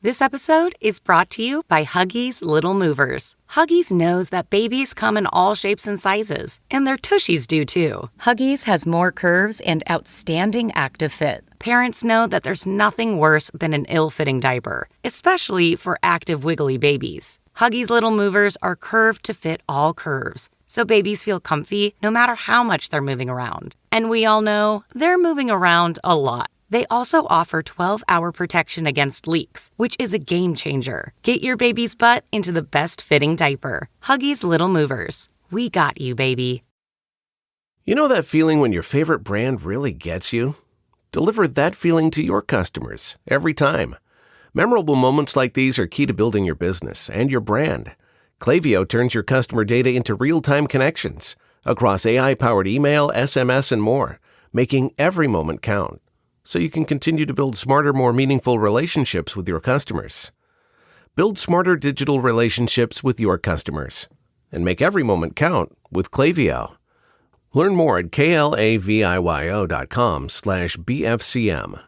This episode is brought to you by Huggies Little Movers. Huggies knows that babies come in all shapes and sizes, and their tushies do too. Huggies has more curves and outstanding active fit. Parents know that there's nothing worse than an ill-fitting diaper, especially for active, wiggly babies. Huggies Little Movers are curved to fit all curves, so babies feel comfy no matter how much they're moving around. And we all know they're moving around a lot. They also offer 12-hour protection against leaks, which is a game changer. Get your baby's butt into the best fitting diaper. Huggies Little Movers. We got you, baby. You know that feeling when your favorite brand really gets you? Deliver that feeling to your customers every time. Memorable moments like these are key to building your business and your brand. Klaviyo turns your customer data into real-time connections across AI-powered email, SMS, and more, making every moment count, so you can continue to build smarter, more meaningful relationships with your customers. Build smarter digital relationships with your customers and make every moment count with Klaviyo. Learn more at klaviyo.com/BFCM.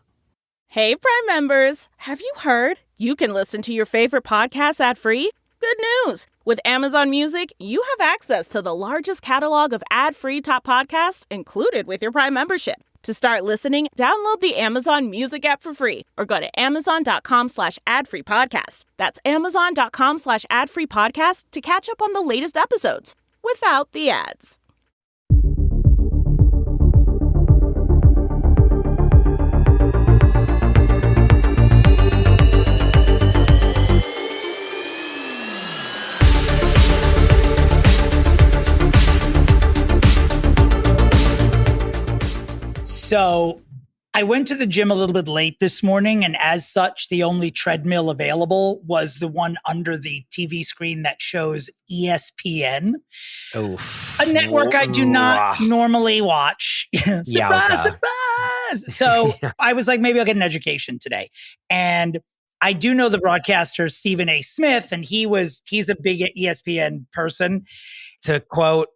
Hey, Prime members. Have you heard? You can listen to your favorite podcasts ad-free? Good news. With Amazon Music, you have access to the largest catalog of ad-free top podcasts included with your Prime membership. To start listening, download the Amazon Music app for free or go to amazon.com/ad-free-podcast. That's amazon.com/ad-free-podcast to catch up on the latest episodes without the ads. So I went to the gym a little bit late this morning, and as such, the only treadmill available was the one under the TV screen that shows ESPN, a network I do not normally watch. Surprise! So I was like, maybe I'll get an education today. And I do know the broadcaster, Stephen A. Smith, and he's a big ESPN person. To quote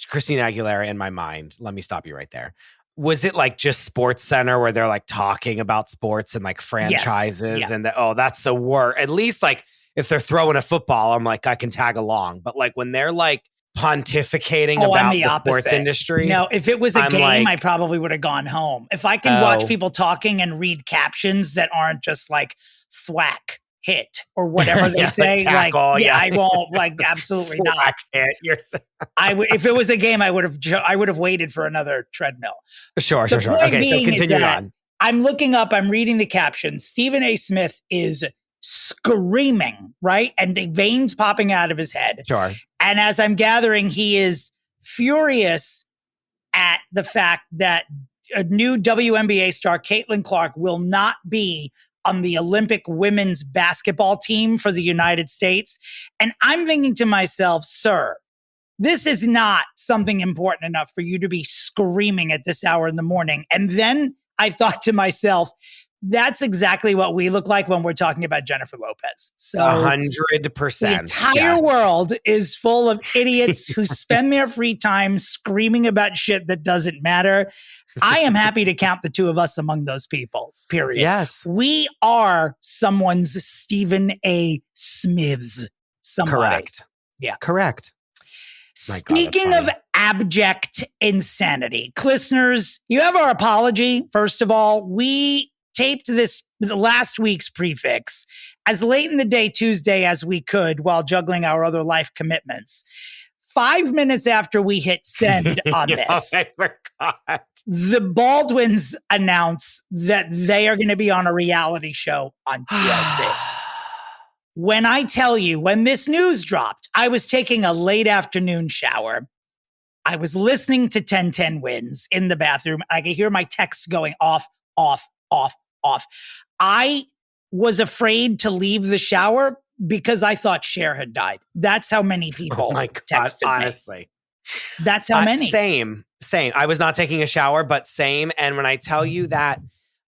Christina Aguilera in my mind, let me stop you right there. Was it like just Sports Center where they're like talking about sports and like franchises? Yes. And that's the worst. At least like if they're throwing a football, I'm like, I can tag along. But like when they're like pontificating about the sports industry. No, if it was a game, like, I probably would have gone home. If I can watch people talking and read captions that aren't just like thwack, hit, or whatever they say, tackle, I won't, like, absolutely not. Hit, if it was a game, I would have waited for another treadmill. Sure. Okay, so continue on. I'm reading the caption. Stephen A. Smith is screaming, right? And the veins popping out of his head. Sure. And as I'm gathering, he is furious at the fact that a new WNBA star, Caitlin Clark, will not be on the Olympic women's basketball team for the United States. And I'm thinking to myself, sir, this is not something important enough for you to be screaming at this hour in the morning. And then I thought to myself, that's exactly what we look like when we're talking about Jennifer Lopez. So 100%. The entire world is full of idiots who spend their free time screaming about shit that doesn't matter. I am happy to count the two of us among those people, period. Yes. We are someone's Stephen A. Smiths. Somebody. Correct. Yeah. Correct. Speaking of abject insanity, listeners, you have our apology. First of all, we taped the last week's prefix as late in the day Tuesday as we could while juggling our other life commitments. 5 minutes after we hit send on this, I forgot. The Baldwins announce that they are going to be on a reality show on TLC. When I tell you, when this news dropped, I was taking a late afternoon shower. I was listening to 1010 Wins in the bathroom. I could hear my texts going off, off, off, off. I was afraid to leave the shower because I thought Cher had died. That's how many people texted me. Honestly. That's how many. Same. I was not taking a shower, but same. And when I tell you that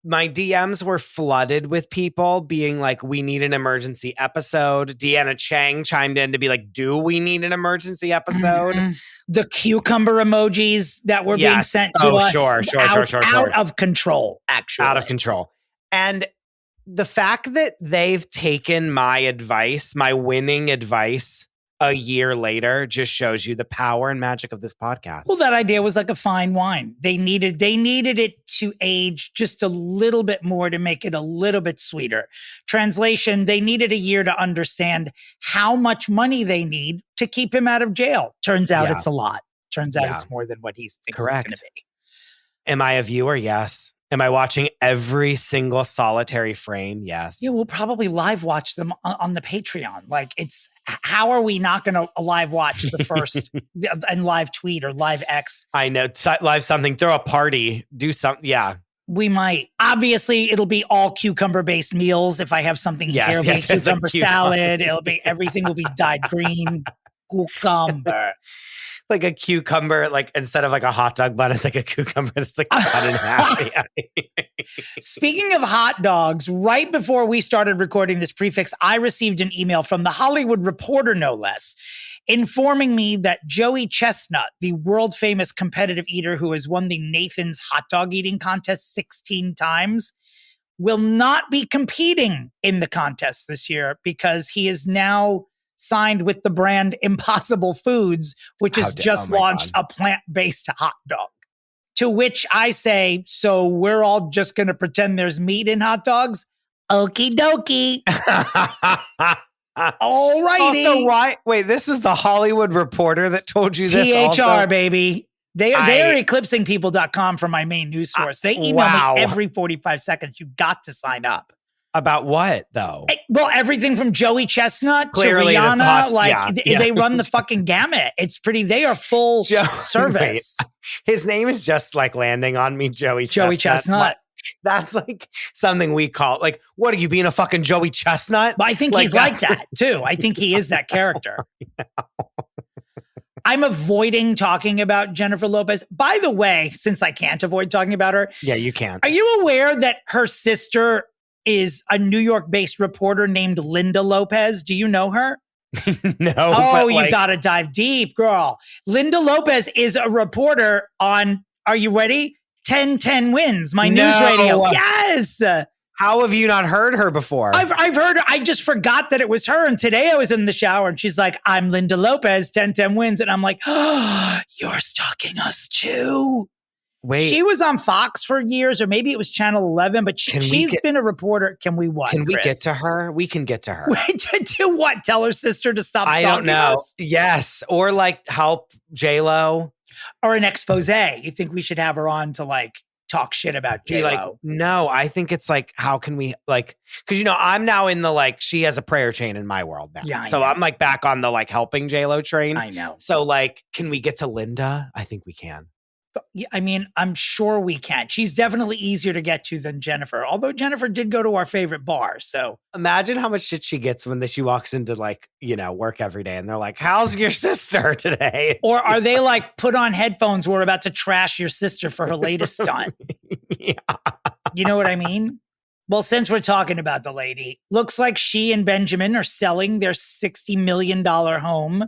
my DMs were flooded with people being like, we need an emergency episode. Deanna Chang chimed in to be like, do we need an emergency episode? Mm-hmm. The cucumber emojis that were being sent to us. Sure. Out of control, actually. Out of control. And the fact that they've taken my advice, my winning advice, a year later just shows you the power and magic of this podcast. Well, that idea was like a fine wine. They needed it to age just a little bit more to make it a little bit sweeter. Translation, they needed a year to understand how much money they need to keep him out of jail. Turns out it's a lot. Turns out it's more than what he thinks it's going to be. Am I a viewer? Yes. Am I watching every single solitary frame? Yes. Yeah, we'll probably live watch them on the Patreon. Like, how are we not going to live watch the first and live tweet or live X? I know. Live something, throw a party, do something. Yeah. We might. Obviously, it'll be all cucumber-based meals. If I have something here, it'll be cucumber salad. Everything will be dyed green. Cucumber. Like a cucumber, like instead of like a hot dog bun, it's like a cucumber that's like cut in half. Speaking of hot dogs, right before we started recording this prefix, I received an email from The Hollywood Reporter, no less, informing me that Joey Chestnut, the world-famous competitive eater who has won the Nathan's hot dog eating contest 16 times, will not be competing in the contest this year because he is now signed with the brand Impossible Foods, which has just launched a plant-based hot dog. To which I say, so we're all just going to pretend there's meat in hot dogs? Okie dokie. All righty. Also, why? Wait, this was the Hollywood Reporter that told you this THR, baby. They are eclipsingpeople.com for my main news source. They email me every 45 seconds. You got to sign up. About what, though? Well, everything from Joey Chestnut Clearly to Rihanna. They run the fucking gamut. It's pretty, they are full service. Wait, his name is just like landing on me, Joey Chestnut. That's like something we call, like, what are you, being a fucking Joey Chestnut? But I think he's like that, too. I think he is that character. I'm avoiding talking about Jennifer Lopez. By the way, since I can't avoid talking about her. Yeah, you can. Are you aware that her sister is a New York-based reporter named Linda Lopez? Do you know her? No. Oh, you've got to dive deep, girl. Linda Lopez is a reporter on, are you ready? 10-10 Wins, my news radio. Yes. How have you not heard her before? I've heard her. I just forgot that it was her. And today I was in the shower and she's like, I'm Linda Lopez, 10-10 Wins. And I'm like, oh, you're stalking us too. Wait. She was on Fox for years, or maybe it was Channel 11, but she's been a reporter. Can we what? Can we get to her? We can get to her. Wait, to do what? Tell her sister to stop stalking us? I don't know. Yes. Or like help J-Lo. Or an expose. You think we should have her on to like talk shit about J-Lo? Like, no, I think it's like, how can we like, because I'm now in the like, she has a prayer chain in my world now. Yeah, so I'm like back on the like helping J-Lo train. I know. So like, can we get to Linda? I think we can. I mean, I'm sure we can. She's definitely easier to get to than Jennifer, although Jennifer did go to our favorite bar. So imagine how much shit she gets when she walks into like, work every day and they're like, how's your sister today? Or are they like, put on headphones, we're about to trash your sister for her latest stunt. Yeah. You know what I mean? Well, since we're talking about the lady, looks like she and Benjamin are selling their $60 million home.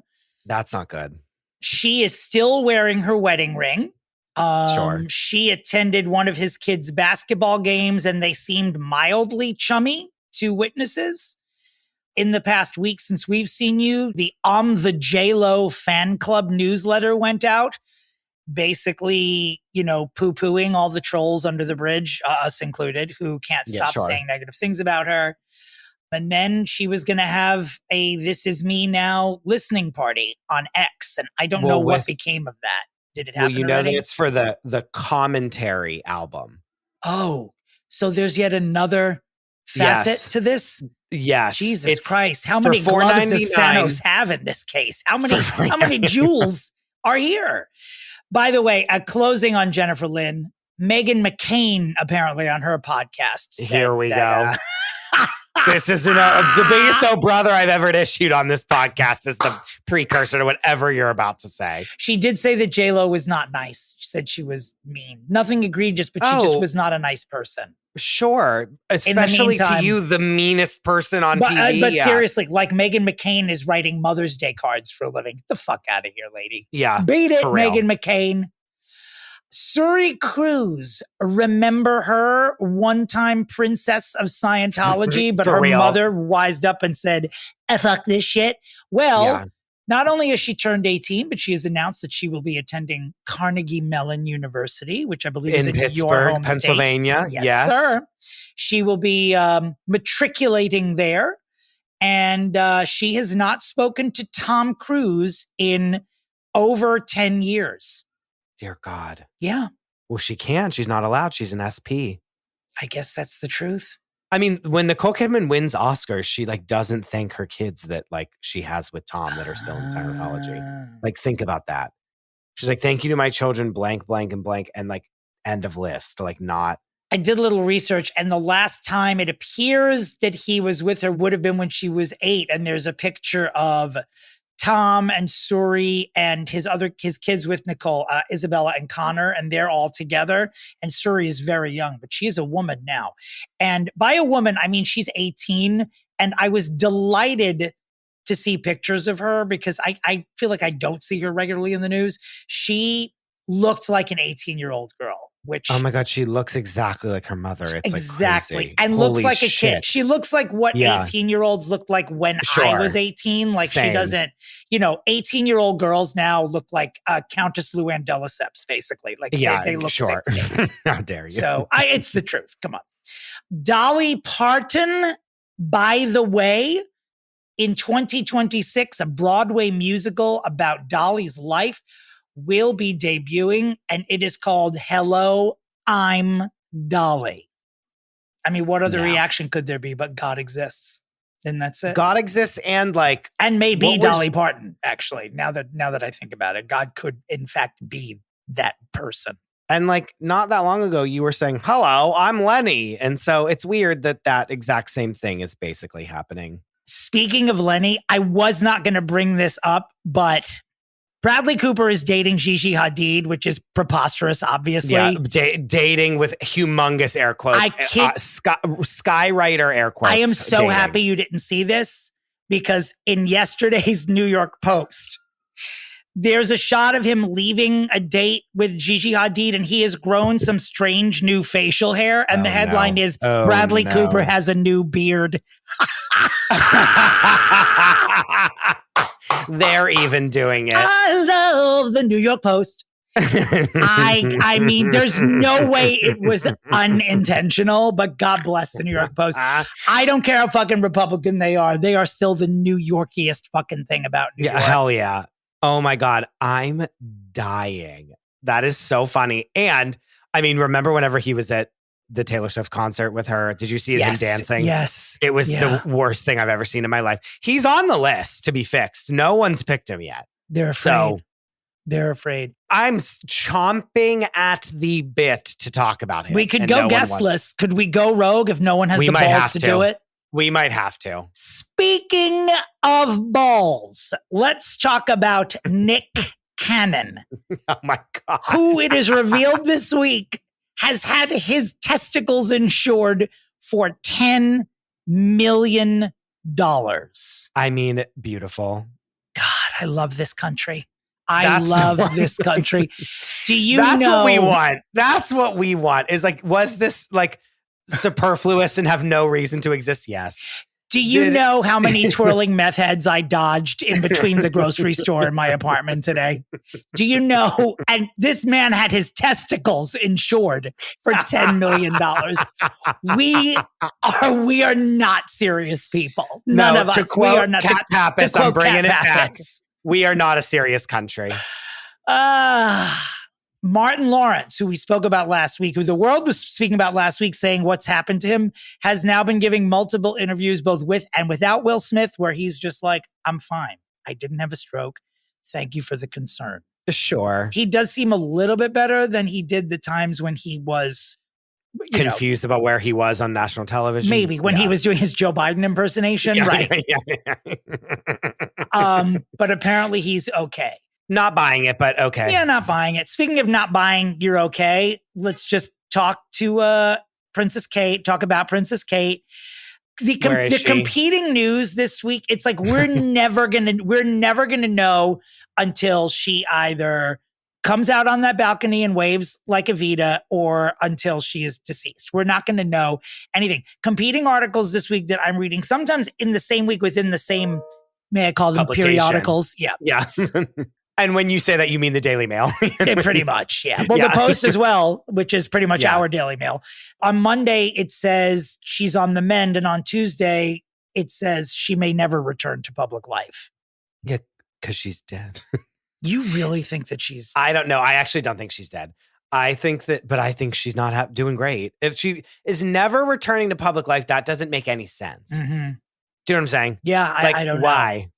That's not good. She is still wearing her wedding ring. Sure. She attended one of his kids' basketball games and they seemed mildly chummy to witnesses. In the past week since we've seen you, the the J-Lo fan club newsletter went out, basically, poo-pooing all the trolls under the bridge, us included, who can't stop saying negative things about her. And then she was going to have a This Is Me Now listening party on X. And I don't know what became of that. Did it happen? Well, that it's for the commentary album. Oh, so there's yet another facet to this? Yes. Jesus Christ. How many gloves does Thanos have in this case? How many jewels are here? By the way, a closing on Jennifer Lynn, Meghan McCain, apparently on her podcast. Here we go. This isn't the biggest Oh Brother I've ever issued on this podcast is the precursor to whatever you're about to say. She did say that J-Lo was not nice. She said she was mean. Nothing egregious, but she just was not a nice person. Sure. Especially to you, the meanest person on TV. But seriously, like Meghan McCain is writing Mother's Day cards for a living. Get the fuck out of here, lady. Yeah. Beat it, Meghan McCain. Suri Cruz, remember her, one-time princess of Scientology, but her mother wised up and said, fuck this shit. Well, not only has she turned 18, but she has announced that she will be attending Carnegie Mellon University, which I believe is in Pittsburgh, your home Pennsylvania. State. Yes, sir. She will be matriculating there. And she has not spoken to Tom Cruise in over 10 years. Dear God. Yeah. Well, she can't. She's not allowed. She's an SP. I guess that's the truth. I mean, when Nicole Kidman wins Oscars, she like doesn't thank her kids that like she has with Tom that are still in Scientology. Like, think about that. She's like, thank you to my children, blank, blank, and blank, and like end of list. Like, not. I did a little research, and the last time it appears that he was with her would have been when she was 8. And there's a picture of Tom and Suri and his kids with Nicole, Isabella and Connor, and they're all together. And Suri is very young, but she is a woman now. And by a woman, I mean she's 18. And I was delighted to see pictures of her because I feel like I don't see her regularly in the news. She looked like an 18-year-old girl. Which, oh my God, she looks exactly like her mother. It's exactly. Like crazy. And Holy looks like shit. a kid. She looks like what 18-year-olds looked like when I was 18. Like Same. She doesn't, 18-year-old girls now look like Countess Luann de Lesseps, basically. Like they look 16. How dare you? So it's the truth. Come on. Dolly Parton, by the way, in 2026, a Broadway musical about Dolly's life will be debuting, and it is called Hello, I'm Dolly. I mean, what other reaction could there be but God exists? And that's it. God exists and maybe Dolly Parton, actually. Now that I think about it, God could in fact be that person. And like not that long ago, you were saying, hello, I'm Lenny. And so it's weird that exact same thing is basically happening. Speaking of Lenny, I was not going to bring this up, but Bradley Cooper is dating Gigi Hadid, which is preposterous, obviously. Yeah, dating with humongous air quotes. Skywriter air quotes. I am so happy you didn't see this because in yesterday's New York Post, there's a shot of him leaving a date with Gigi Hadid, and he has grown some strange new facial hair. And the headline is, Bradley Cooper has a new beard. They're even doing it. I love the New York Post. I mean, there's no way it was unintentional, but God bless the New York Post. I don't care how fucking Republican they are. They are still the New Yorkiest fucking thing about New York. Hell yeah. Oh my God. I'm dying. That is so funny. And I mean, remember whenever he was at the Taylor Swift concert with her? Did you see him dancing? Yes. It was the worst thing I've ever seen in my life. He's on the list to be fixed. No one's picked him yet. They're afraid. They're afraid. I'm chomping at the bit to talk about him. We could go guestless. Could we go rogue if no one has the balls to do it? We might have to. Speaking of balls, let's talk about Nick Cannon. Oh my God. Who it is revealed this week has had his testicles insured for $10 million. I mean, beautiful. God, I love this country. I love this country. Do you know? That's what we want. That's what we want. Is like, was this like superfluous and have no reason to exist? Yes. Do you know how many twirling meth heads I dodged in between the grocery store and my apartment today? Do you know? And this man had his testicles insured for $10 million. We are not serious people. None of us. We are not. Cat Pappas, I'm bringing it back. We are not a serious country. Martin Lawrence, who we spoke about last week, who the world was speaking about last week, saying what's happened to him, has now been giving multiple interviews, both with and without Will Smith, where he's just like, I'm fine. I didn't have a stroke. Thank you for the concern. Sure. He does seem a little bit better than he did the times when he was confused about where he was on national television. Maybe when he was doing his Joe Biden impersonation. Right. But apparently he's okay. Not buying it, but okay. Yeah, not buying it. Speaking of not buying, you're okay. Let's just talk to Princess Kate, talk about Princess Kate. The competing news this week, it's like we're never gonna know until she either comes out on that balcony and waves like Evita, or until she is deceased. We're not going to know anything. Competing articles this week that I'm reading, sometimes in the same week within the same, may I call them periodicals? Yeah. Yeah. And when you say that, you mean the Daily Mail. Pretty much, yeah. Well, the Post as well, which is pretty much our Daily Mail. On Monday, it says she's on the mend. And on Tuesday, it says she may never return to public life. Yeah, because she's dead. You really think that she's... I don't know. I actually don't think she's dead. I think she's not doing great. If she is never returning to public life, that doesn't make any sense. Mm-hmm. Do you know what I'm saying? Yeah, I don't know. Why?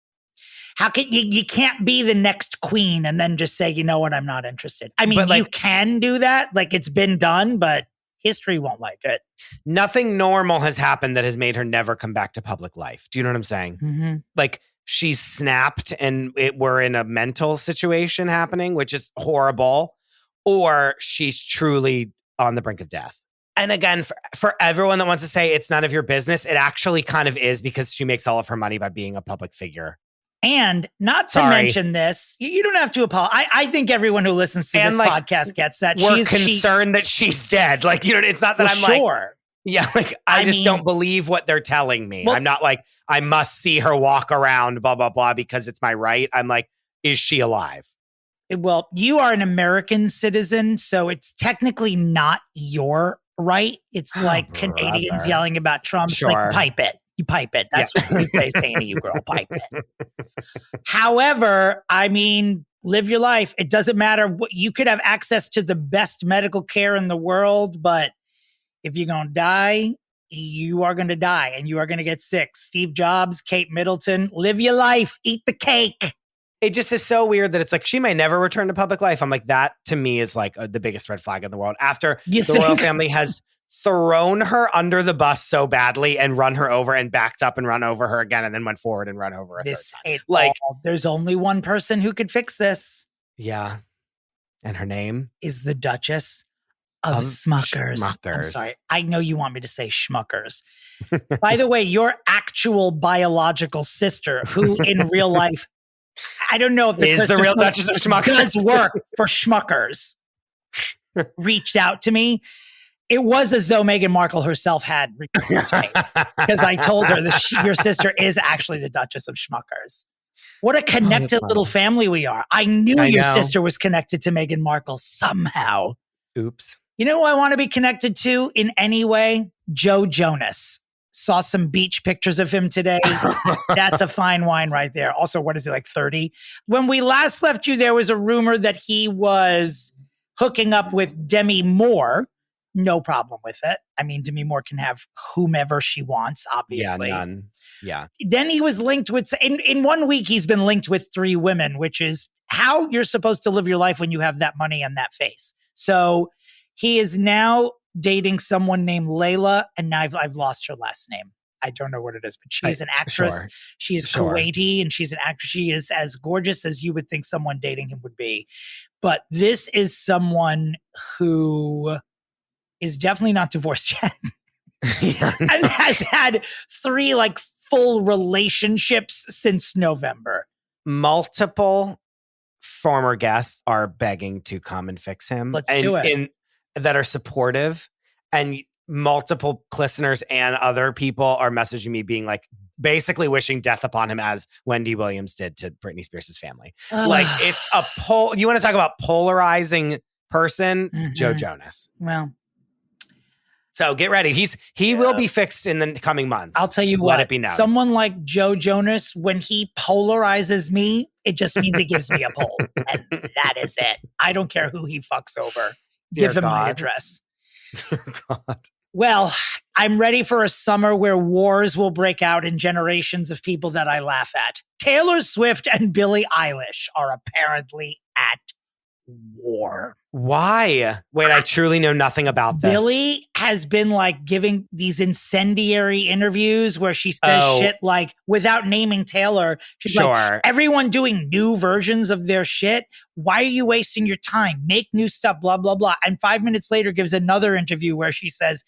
How can you can't be the next queen and then just say, you know what, I'm not interested. I mean, you can do that. Like, it's been done, but history won't like it. Nothing normal has happened that has made her never come back to public life. Do you know what I'm saying? Mm-hmm. Like, she's snapped and we're in a mental situation happening, which is horrible, or she's truly on the brink of death. And again, for everyone that wants to say it's none of your business, it actually kind of is, because she makes all of her money by being a public figure. And not to mention this, you don't have to apologize. I think everyone who listens to this podcast gets that. We're concerned that she's dead. Like, you know, it's not that I'm sure. Yeah, like I just don't believe what they're telling me. Well, I'm not like, I must see her walk around, blah, blah, blah, because it's my right. I'm like, is she alive? Well, you are an American citizen, so it's technically not your right. It's like Canadians yelling about Trump. Sure. Like, pipe it. You pipe it. That's what they're saying to you, girl. Pipe it. However, I mean, live your life. It doesn't matter what, you could have access to the best medical care in the world, but if you're going to die, you are going to die and you are going to get sick. Steve Jobs, Kate Middleton, live your life, eat the cake. It just is so weird that it's like, she may never return to public life. I'm like, that to me is like the biggest red flag in the world. After the royal family has thrown her under the bus so badly and run her over and backed up and run over her again and then went forward and run over her third time. Like, there's only one person who could fix this. Yeah. And her name is the Duchess of Smuckers. I'm sorry. I know you want me to say Schmuckers. By the way, your actual biological sister, who in real life, I don't know if is the real Duchess of Schmuckers, does work for Schmuckers, reached out to me. It was as though Meghan Markle herself had reached out to me, because I told her that your sister is actually the Duchess of Schmuckers. What a connected little family we are. I knew your sister was connected to Meghan Markle somehow. Oops. You know who I want to be connected to in any way? Joe Jonas. Saw some beach pictures of him today. That's a fine wine right there. Also, what is he, like 30? When we last left you, there was a rumor that he was hooking up with Demi Moore. No problem with it. I mean, Demi Moore can have whomever she wants, obviously. Yeah, none. Yeah. Then he was linked with, in 1 week, he's been linked with 3 women, which is how you're supposed to live your life when you have that money and that face. So he is now dating someone named Layla, and now I've lost her last name. I don't know what it is, but she's an actress. Sure. She is Kuwaiti, and she's an actress. She is as gorgeous as you would think someone dating him would be. But this is someone who is definitely not divorced yet. And has had 3 like full relationships since November. Multiple former guests are begging to come and fix him. Let's do it. That are supportive, and multiple listeners and other people are messaging me being like, basically wishing death upon him, as Wendy Williams did to Britney Spears' family. Like, it's a you want to talk about polarizing person? Mm-hmm. Joe Jonas. Well, so get ready. He will be fixed in the coming months. I'll tell you what. Let it be known. Someone like Joe Jonas, when he polarizes me, it just means he gives me a poll. And that is it. I don't care who he fucks over. Give him my address. Dear God. Well, I'm ready for a summer where wars will break out in generations of people that I laugh at. Taylor Swift and Billie Eilish are apparently at war. Why? Wait, I truly know nothing about this. Billie has been like giving these incendiary interviews where she says shit like, without naming Taylor, she's like, everyone doing new versions of their shit. Why are you wasting your time? Make new stuff, blah, blah, blah. And 5 minutes later gives another interview where she says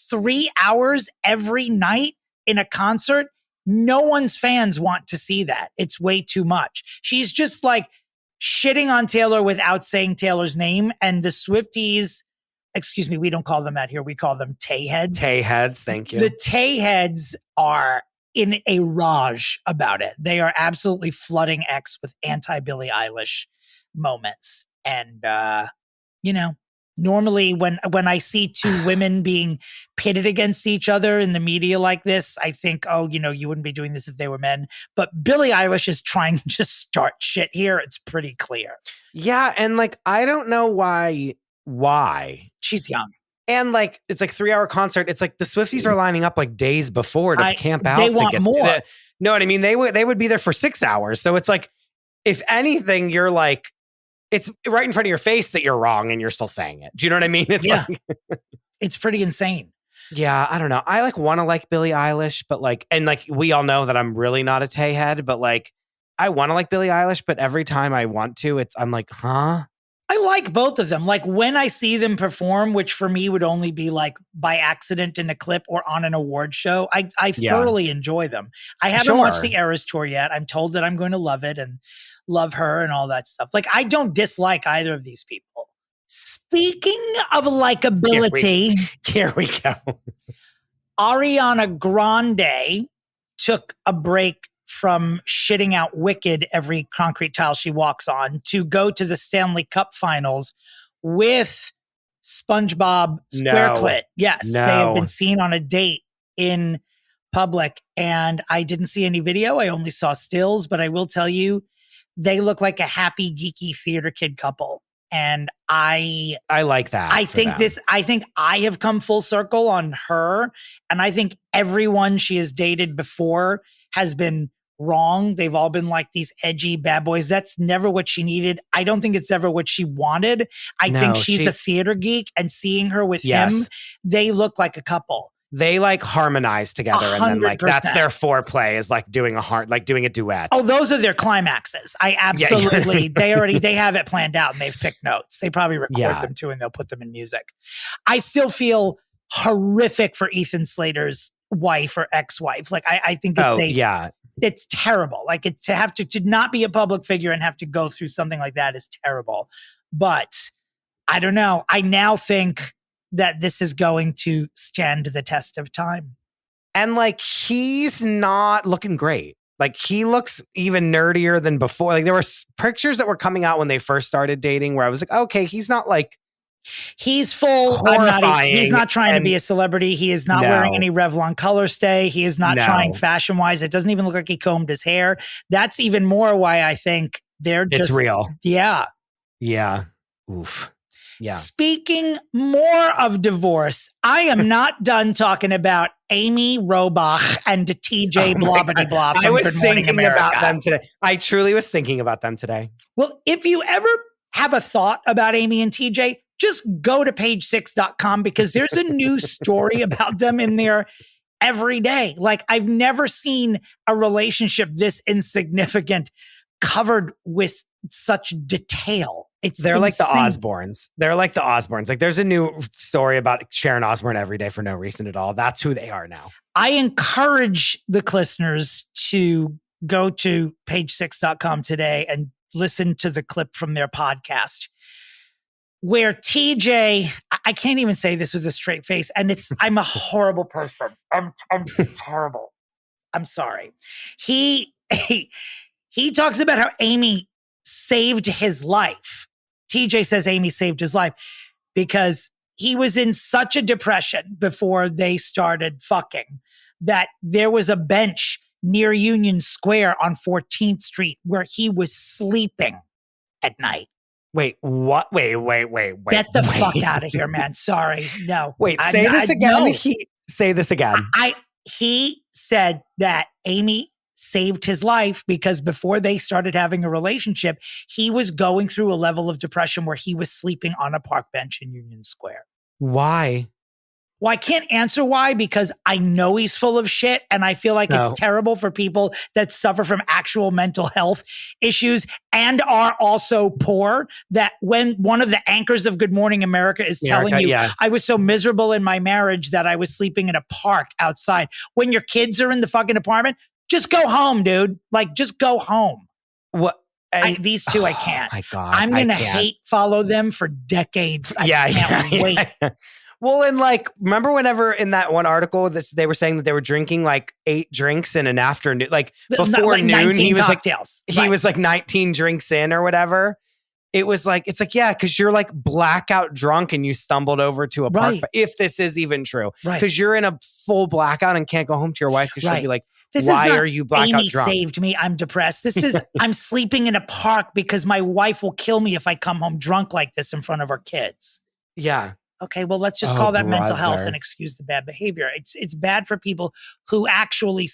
3 hours every night in a concert. No one's fans want to see that. It's way too much. She's just like, shitting on Taylor without saying Taylor's name. And the Swifties, excuse me, we don't call them that here. We call them Tayheads. Tayheads, thank you. The Tayheads are in a rage about it. They are absolutely flooding X with anti-Billie Eilish moments. And, normally when I see two women being pitted against each other in the media like this, I think, you wouldn't be doing this if they were men. But Billie Eilish is trying to just start shit here. It's pretty clear. Yeah. And I don't know why. She's young. And it's 3-hour concert. It's the Swifties are lining up days before to camp out. They want more. No, what I mean? They would be there for 6 hours. So it's if anything, you're it's right in front of your face that you're wrong and you're still saying it. Do you know what I mean? It's it's pretty insane. Yeah, I don't know. I want to like Billie Eilish, but we all know that I'm really not a Tayhead, but I want to like Billie Eilish, but every time I want to, I'm huh? I like both of them. When I see them perform, which for me would only be by accident in a clip or on an award show, I thoroughly enjoy them. I haven't watched the Eras tour yet. I'm told that I'm going to love it and love her and all that stuff. I don't dislike either of these people. Speaking of likability, here we go. Ariana Grande took a break from shitting out Wicked every concrete tile she walks on to go to the Stanley Cup finals with SpongeBob SquareClit. Yes, they have been seen on a date in public, and I didn't see any video. I only saw stills, but I will tell you, they look like a happy, geeky theater kid couple. And I like that. I think I have come full circle on her. And I think everyone she has dated before has been wrong. They've all been these edgy bad boys. That's never what she needed. I don't think it's ever what she wanted. I think she's a theater geek, and seeing her with him, they look like a couple. They harmonize together 100%. And then that's their foreplay is doing a duet. Oh, those are their climaxes. I absolutely, they have it planned out and they've picked notes. They probably record them too and they'll put them in music. I still feel horrific for Ethan Slater's wife or ex-wife. I think that it's terrible. To not be a public figure and have to go through something like that is terrible. But I don't know. I now think that this is going to stand the test of time. And he's not looking great. He looks even nerdier than before. There were pictures that were coming out when they first started dating where I was okay, he's not he's full. He's not trying to be a celebrity. He is not wearing any Revlon color stay. He is not trying fashion wise. It doesn't even look like he combed his hair. That's even more why I think it's real. Yeah. Yeah. Oof. Yeah. Speaking more of divorce, I am not done talking about Amy Robach and TJ Blobbity Blob. I was thinking about them today. I truly was thinking about them today. Well, if you ever have a thought about Amy and TJ, just go to page6.com because there's a new story about them in there every day. I've never seen a relationship this insignificant covered with such detail. They're like the Osbournes. There's a new story about Sharon Osbourne every day for no reason at all. That's who they are now. I encourage the listeners to go to page6.com today and listen to the clip from their podcast where TJ, I can't even say this with a straight face, and I'm a horrible person. It's horrible. I'm sorry. He talks about how Amy saved his life. TJ says Amy saved his life because he was in such a depression before they started fucking that there was a bench near Union Square on 14th Street where he was sleeping at night. Wait, what? Wait. Get the fuck out of here, man. Sorry. No. Wait, say this again. Say this again. He said that Amy saved his life because before they started having a relationship, he was going through a level of depression where he was sleeping on a park bench in Union Square. Why? Well, I can't answer why because I know he's full of shit and I feel like it's terrible for people that suffer from actual mental health issues and are also poor, that when one of the anchors of Good Morning America is telling you, I was so miserable in my marriage that I was sleeping in a park outside. When your kids are in the fucking apartment, just go home, dude. Just go home. What? And these two, I can't. My God, I'm going to hate follow them for decades. I can't wait. Yeah. Well, and like, remember whenever in that one article that they were saying that they were drinking like 8 drinks in an afternoon, like before like noon, he was cocktails. like, he was like 19 drinks in or whatever. It was like, it's like, yeah, because you're like blackout drunk and you stumbled over to a park. If this is even true, because you're in a full blackout and can't go home to your wife because she'll be like, why are you blackout Amy drunk? Saved me. I'm depressed. This is, I'm sleeping in a park because my wife will kill me if I come home drunk like this in front of our kids. Yeah. Okay, well, let's just call that mental health and excuse the bad behavior. It's bad for people who actually,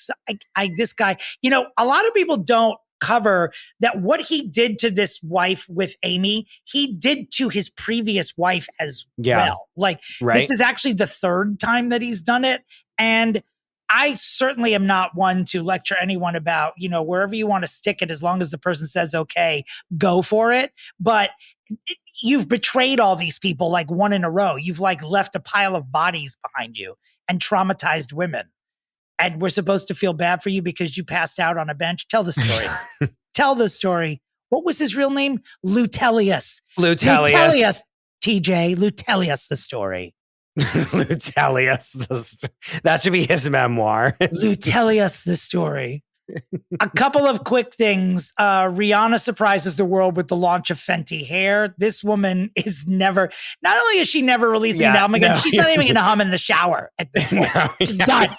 this guy, a lot of people don't cover that what he did to this wife with Amy, he did to his previous wife as well. Like, this is actually the 3rd time that he's done it. And I certainly am not one to lecture anyone about, wherever you want to stick it, as long as the person says, okay, go for it. But you've betrayed all these people like one in a row. You've like left a pile of bodies behind you and traumatized women. And we're supposed to feel bad for you because you passed out on a bench. Tell the story. Tell the story. What was his real name? Lutelius. Lutelius, TJ. Lutelius, the story. Lutelius. That should be his memoir. Lutelius, the story. A couple of quick things. Rihanna surprises the world with the launch of Fenty hair. This woman is not only is she never releasing an album again, she's not even going to hum in the shower at this point. She's done.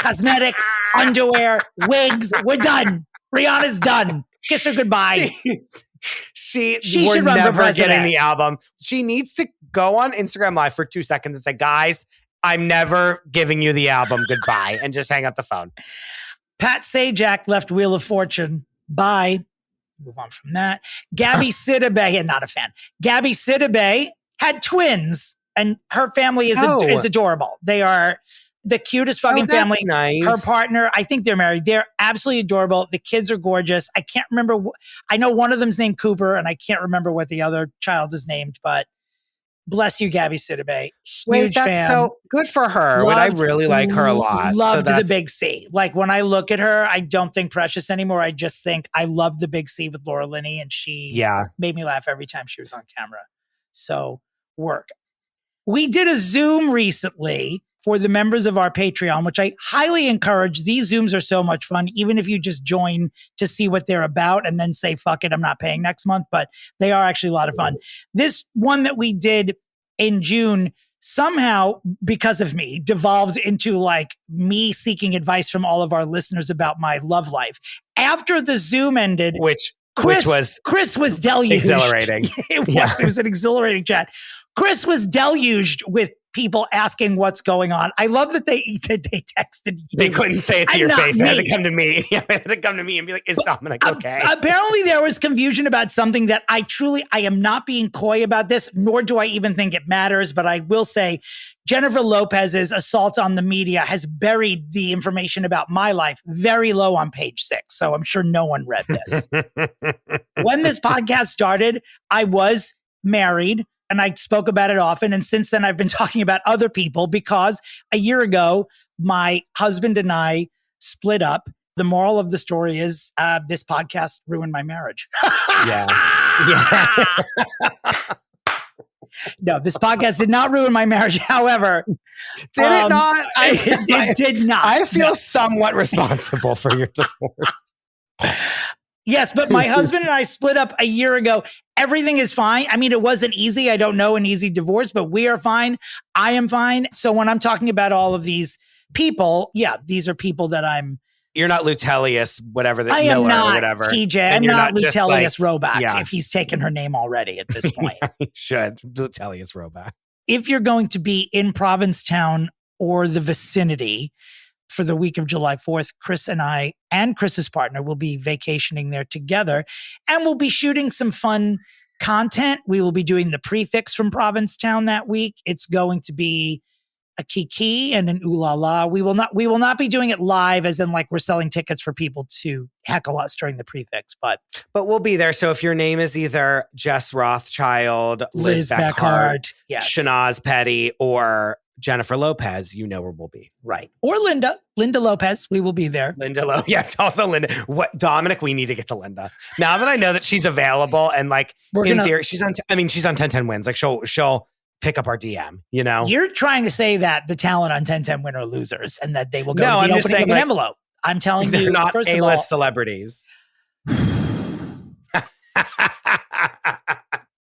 Cosmetics, underwear, wigs, we're done. Rihanna's done. Kiss her goodbye. She should run for president. Getting the album. She needs to go on Instagram Live for 2 seconds and say, guys, I'm never giving you the album. Goodbye. And just hang up the phone. Pat Sajak left Wheel of Fortune. Bye. Move on from that. Gabby Sidibe, not a fan. Gabby Sidibe had twins, and her family is adorable. They are the cutest fucking family. Nice. Her partner, I think they're married. They're absolutely adorable. The kids are gorgeous. I can't remember. I know one of them's named Cooper, and I can't remember what the other child is named, but bless you, Gabby Sidibe. Huge fan. So good for her. I really like her a lot. Loved the Big C. Like when I look at her, I don't think Precious anymore. I just think I love the Big C with Laura Linney, and she made me laugh every time she was on camera. So work. We did a Zoom recently for the members of our Patreon, which I highly encourage. These Zooms are so much fun, even if you just join to see what they're about and then say, fuck it, I'm not paying next month. But they are actually a lot of fun. This one that we did in June somehow, because of me, devolved into like me seeking advice from all of our listeners about my love life. After the Zoom ended, Chris was deluged. Exhilarating. It was an exhilarating chat. Chris was deluged with people asking what's going on. I love that they texted you. They couldn't say it to your face. They had to come to me. They had to come to me and be like, is Dominic okay? Apparently there was confusion about something that I am not being coy about this, nor do I even think it matters, but I will say Jennifer Lopez's assault on the media has buried the information about my life very low on page 6. So I'm sure no one read this. When this podcast started, I was married. And I spoke about it often. And since then, I've been talking about other people because a year ago, my husband and I split up. The moral of the story is this podcast ruined my marriage. No, this podcast did not ruin my marriage. However, did it not? It did not. I feel somewhat responsible for your divorce. Yes, but my husband and I split up a year ago. Everything is fine. I mean, it wasn't easy. I don't know an easy divorce, but we are fine. I am fine. So when I'm talking about all of these people, these are people that You're not Lutelius, whatever. I am Miller not or whatever. TJ. I'm not Lutelius Roback if he's taken her name already at this point. He should. Lutelius Roback. If you're going to be in Provincetown or the vicinity for the week of July 4th, Chris and I and Chris's partner will be vacationing there together, and we'll be shooting some fun content. We will be doing the prefix from Provincetown that week. It's going to be a kiki and an ooh la la. We will not be doing it live as in like we're selling tickets for people to heckle us during the prefix, but we'll be there. So if your name is either Jess Rothschild, Liz Beckhart, yes, Shanaz Petty, or Jennifer Lopez, you know where we'll be. Right. Or Linda Lopez. We will be there. Yes, also Linda. What, Dominic, we need to get to Linda. Now that I know that she's available and like in theory, she's on 10-10 wins. Like she'll pick up our DM, you know? You're trying to say that the talent on 10-10 win are losers and that they will go no, to the I'm opening just saying, of an like, envelope. I'm telling you, they're not first A-list of all, celebrities.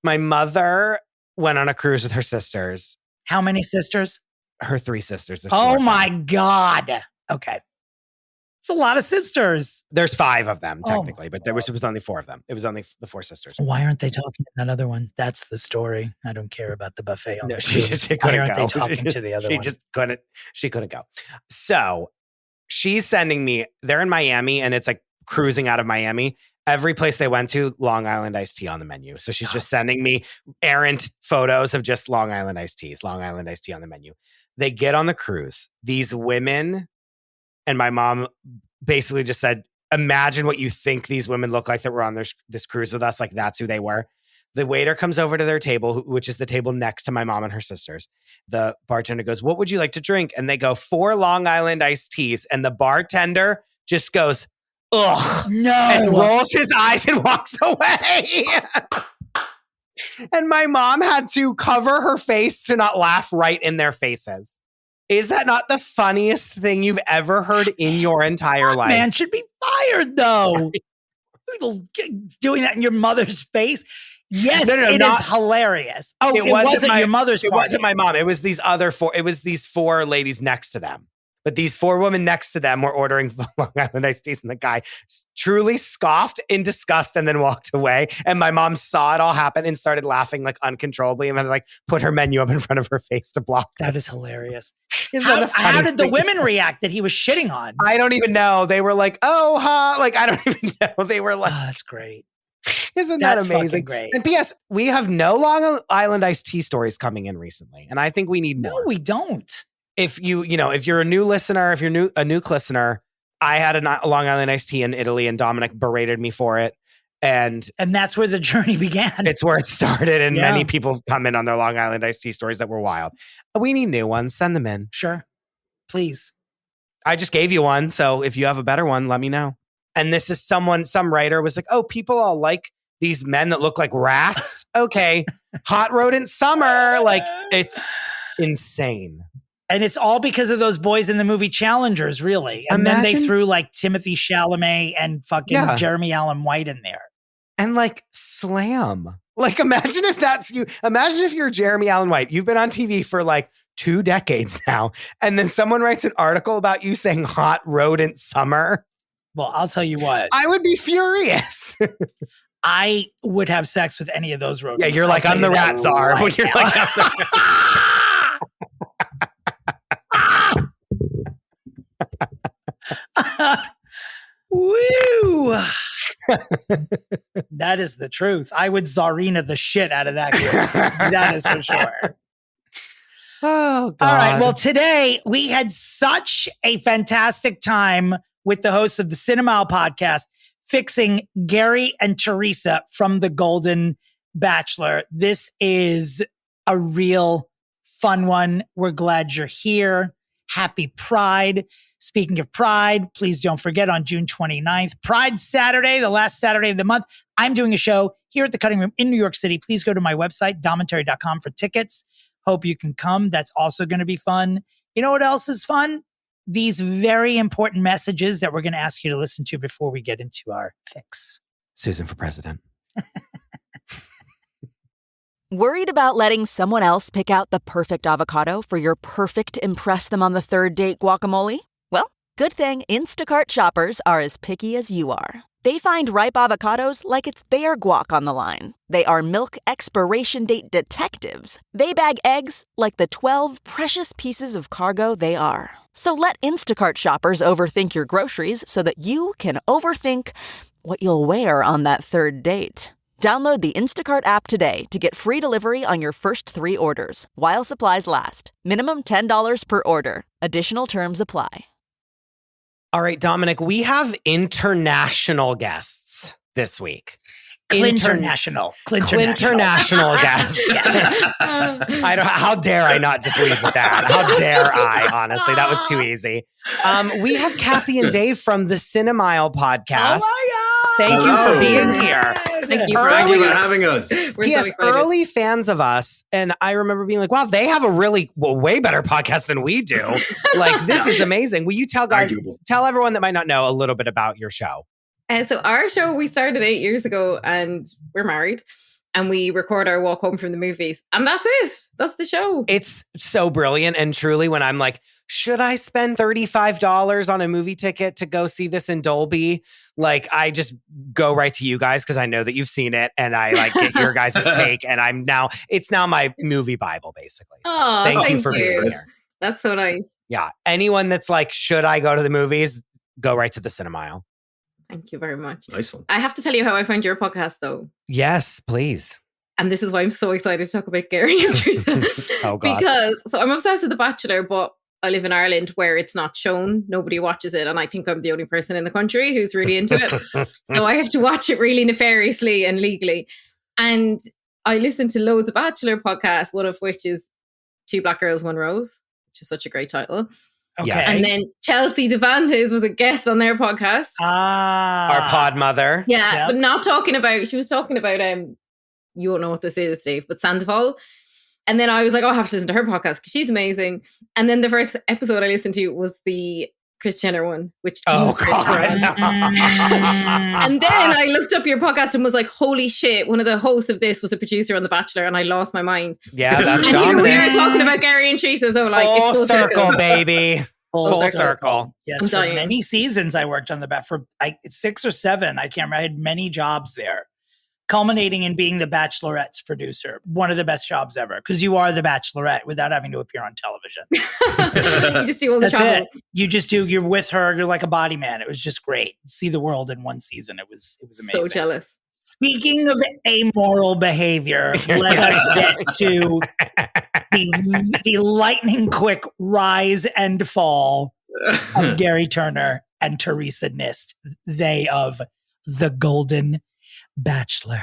My mother went on a cruise with her sisters. How many sisters? Her 3 sisters. Oh my God. Okay. It's a lot of sisters. There's 5 of them technically, but there was only 4 of them. It was only the 4 sisters. Why aren't they talking to that other one? That's the story. I don't care about the buffet. No, she just couldn't go. Why aren't they talking to the other one? She couldn't go. So she's sending me, they're in Miami and it's like cruising out of Miami. Every place they went to, Long Island iced tea on the menu. So she's just sending me errant photos of just Long Island iced teas, Long Island iced tea on the menu. They get on the cruise. These women, and my mom basically just said, imagine what you think these women look like that were on this cruise with us. Like that's who they were. The waiter comes over to their table, which is the table next to my mom and her sisters. The bartender goes, what would you like to drink? And they go, 4 Long Island iced teas. And the bartender just goes, ugh, no, and rolls his eyes and walks away. And my mom had to cover her face to not laugh right in their faces. Is that not the funniest thing you've ever heard in your entire life? Man should be fired, though. Doing that in your mother's face. Yes, it is hilarious. Oh, it wasn't your mother's party. It wasn't my mom. It was these 4 ladies next to them. But these 4 women next to them were ordering Long Island iced teas, and the guy truly scoffed in disgust and then walked away. And my mom saw it all happen and started laughing like uncontrollably, and then like put her menu up in front of her face to block it. That is hilarious. How did the women react that he was shitting on? I don't even know. They were like, oh, huh. Like, I don't even know. They were like, oh, that's great. Isn't that amazing? Great. And P.S., we have no Long Island iced tea stories coming in recently. And I think we need more. No, we don't. If you're a new listener, if you're a new listener, I had a Long Island iced tea in Italy and Dominic berated me for it. And that's where the journey began. It's where it started. And many people come in on their Long Island iced tea stories that were wild. We need new ones. Send them in. Sure. Please. I just gave you one. So if you have a better one, let me know. And this is some writer was like, oh, people all like these men that look like rats. Okay. Hot rodent summer. Like, it's insane. And it's all because of those boys in the movie Challengers, really. And then they threw like Timothy Chalamet and fucking Jeremy Allen White in there. And like slam. Like, imagine if that's you. Imagine if you're Jeremy Allen White. You've been on TV for like 2 decades now. And then someone writes an article about you saying hot rodent summer. Well, I'll tell you what. I would be furious. I would have sex with any of those rodents. Yeah, you're like, I'm the rat czar. Right you're like, woo! That is the truth. I would Czarina the shit out of that group. That is for sure. Oh, God. All right. Well, today we had such a fantastic time with the hosts of the Cinemile Podcast fixing Gerry and Theresa from the Golden Bachelor. This is a real fun one. We're glad you're here. Happy Pride. Speaking of Pride, please don't forget on June 29th, Pride Saturday, the last Saturday of the month, I'm doing a show here at the Cutting Room in New York City. Please go to my website, domentary.com, for tickets. Hope you can come. That's also going to be fun. You know what else is fun? These very important messages that we're going to ask you to listen to before we get into our fix. Susan for president. Worried about letting someone else pick out the perfect avocado for your perfect impress them on the third date guacamole? Well, good thing Instacart shoppers are as picky as you are. They find ripe avocados like it's their guac on the line. They are milk expiration date detectives. They bag eggs like the 12 precious pieces of cargo they are. So let Instacart shoppers overthink your groceries so that you can overthink what you'll wear on that third date. Download the Instacart app today to get free delivery on your first 3 orders, while supplies last. Minimum $10 per order. Additional terms apply. All right, Dominic, we have international guests this week. Clinternational guest. How dare I not just leave with that? How dare I? Honestly, that was too easy. We have Cathy and Dave from the Cinemile Podcast. Oh my God. Thank you for being here. Thank you for having us. We're so excited. Early fans of us, and I remember being like, wow, they have a really way better podcast than we do. Like, this is amazing. Will you tell everyone that might not know a little bit about your show? So our show, we started 8 years ago and we're married and we record our walk home from the movies. And that's it. That's the show. It's so brilliant. And truly, when I'm like, should I spend $35 on a movie ticket to go see this in Dolby? Like, I just go right to you guys because I know that you've seen it and I like get your guys' take. And it's now my movie Bible, basically. So thank you for being here. That's so nice. Yeah. Anyone that's like, should I go to the movies? Go right to the Cinemile. Thank you very much. Nice one. I have to tell you how I found your podcast, though. Yes, please. And this is why I'm so excited to talk about Gerry and Theresa. Oh, God. Because, so I'm obsessed with The Bachelor, but I live in Ireland where it's not shown. Nobody watches it. And I think I'm the only person in the country who's really into it. So I have to watch it really nefariously and legally. And I listen to loads of Bachelor podcasts, one of which is Two Black Girls, One Rose, which is such a great title. Okay. And then Chelsea Devantes was a guest on their podcast. Our pod mother. Yeah, but she was talking about, you won't know what this is, Dave, but Sandoval. And then I was like, I have to listen to her podcast because she's amazing. And then the first episode I listened to was the Kris Jenner one, which God. And then I looked up your podcast and was like, holy shit, one of the hosts of this was a producer on The Bachelor, and I lost my mind. Yeah, that's and here we are talking about Gerry and Theresa, so like full it's full circle, baby. Full circle. Yes, for many seasons I worked on The Bachelor. For 6 or 7, I can't remember. I had many jobs there, culminating in being the Bachelorette's producer. One of the best jobs ever, because you are the Bachelorette without having to appear on television. You just do all the travel. You're with her. You're like a body man. It was just great. See the world in one season. It was amazing. So jealous. Speaking of amoral behavior, let us get to the lightning quick rise and fall of Gerry Turner and Theresa Nist, they of the Golden Bachelor.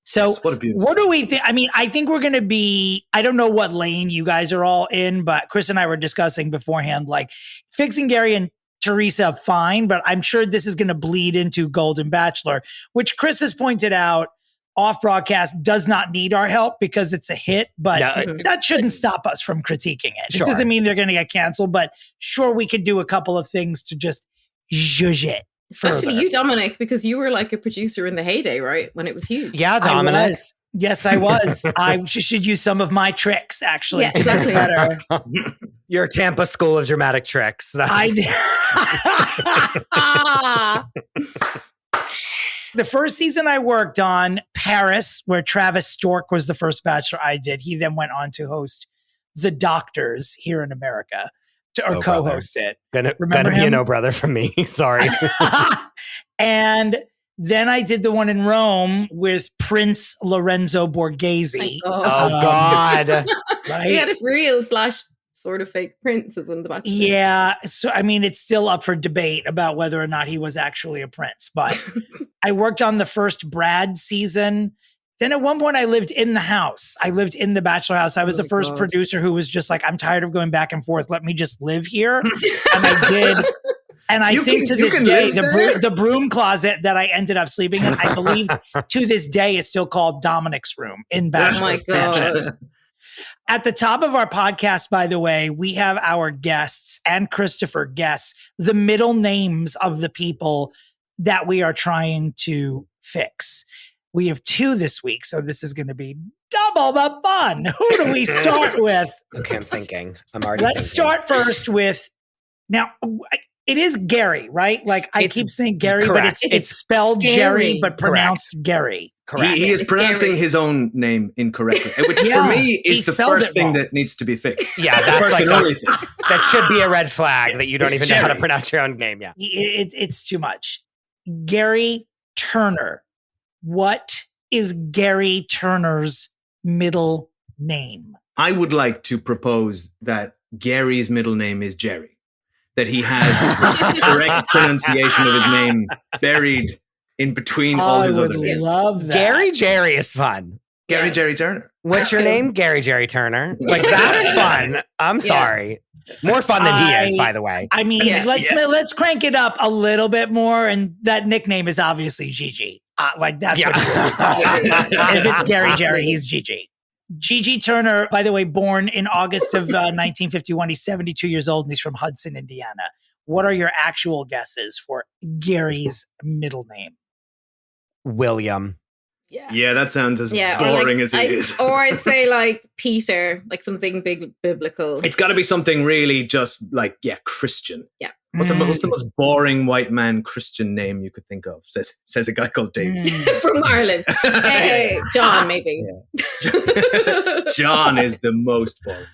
So Yes, what do we think? I mean, I think we're going to be, I don't know what lane you guys are all in, but Chris and I were discussing beforehand, like fixing Gerry and Theresa, fine, but I'm sure this is going to bleed into Golden Bachelor, which Chris has pointed out off broadcast does not need our help because it's a hit, but that shouldn't stop us from critiquing it. Sure. It doesn't mean they're going to get canceled, but sure, we could do a couple of things to just zhuzh it. Especially you, Dominic, because you were like a producer in the heyday, right? When it was huge. Yeah, Dominic. Yes, I was. I should use some of my tricks, actually. Yeah, exactly. Better. Your Tampa School of Dramatic Tricks. I did. The first season I worked on, Paris, where Travis Stork was the first Bachelor I did. He then went on to host The Doctors here in America, co-host it. Gonna be a no brother from me. Sorry. And then I did the one in Rome with Prince Lorenzo Borghese. Oh, God. Right? He had a real / sort of fake prince as one of the Bachelors. Yeah. So, I mean, it's still up for debate about whether or not he was actually a prince. But I worked on the first Brad season. Then at one point I lived in the house. I lived in the Bachelor house. I was the first producer who was just like, I'm tired of going back and forth. Let me just live here. And I did. And I think to this day, the broom closet that I ended up sleeping in, I believe to this day is still called Dominic's room in Bachelor. Oh my God. At the top of our podcast, by the way, we have our guests and Christopher guess the middle names of the people that we are trying to fix. We have 2 this week, so this is going to be double the fun. Who do we start with? Okay, I'm thinking. I'm already Let's start first with, now, it is Gerry, right? Like I keep saying Gerry, correct. but it's spelled Gerry, but pronounced Gerry. Correct. He is pronouncing his own name incorrectly, which for me is the first thing that needs to be fixed. Yeah, that's like that should be a red flag that you don't even know how to pronounce your own name. Yeah, it's too much. Gerry Turner. What is Gerry Turner's middle name? I would like to propose that Gary's middle name is Gerry. That he has correct pronunciation of his name buried in between all his other names. I love that. Gary Jerry is fun. Gary Jerry Turner. What's your name? Gary Jerry Turner. Like, that's fun. I'm sorry. More fun than he is, by the way. I mean, let's crank it up a little bit more. And that nickname is obviously Gigi. Like, that's what if it's Gary Jerry, he's Gigi. Gigi Turner, by the way, born in August of 1951. He's 72 years old and he's from Hudson, Indiana. What are your actual guesses for Gary's middle name? William. Yeah, that sounds as boring as it is. Or I'd say like Peter, like something big biblical. It's got to be something really just like, Christian. Yeah. What's the most boring white man Christian name you could think of? Says a guy called David. From Ireland. Hey, John, maybe. Yeah. John is the most boring.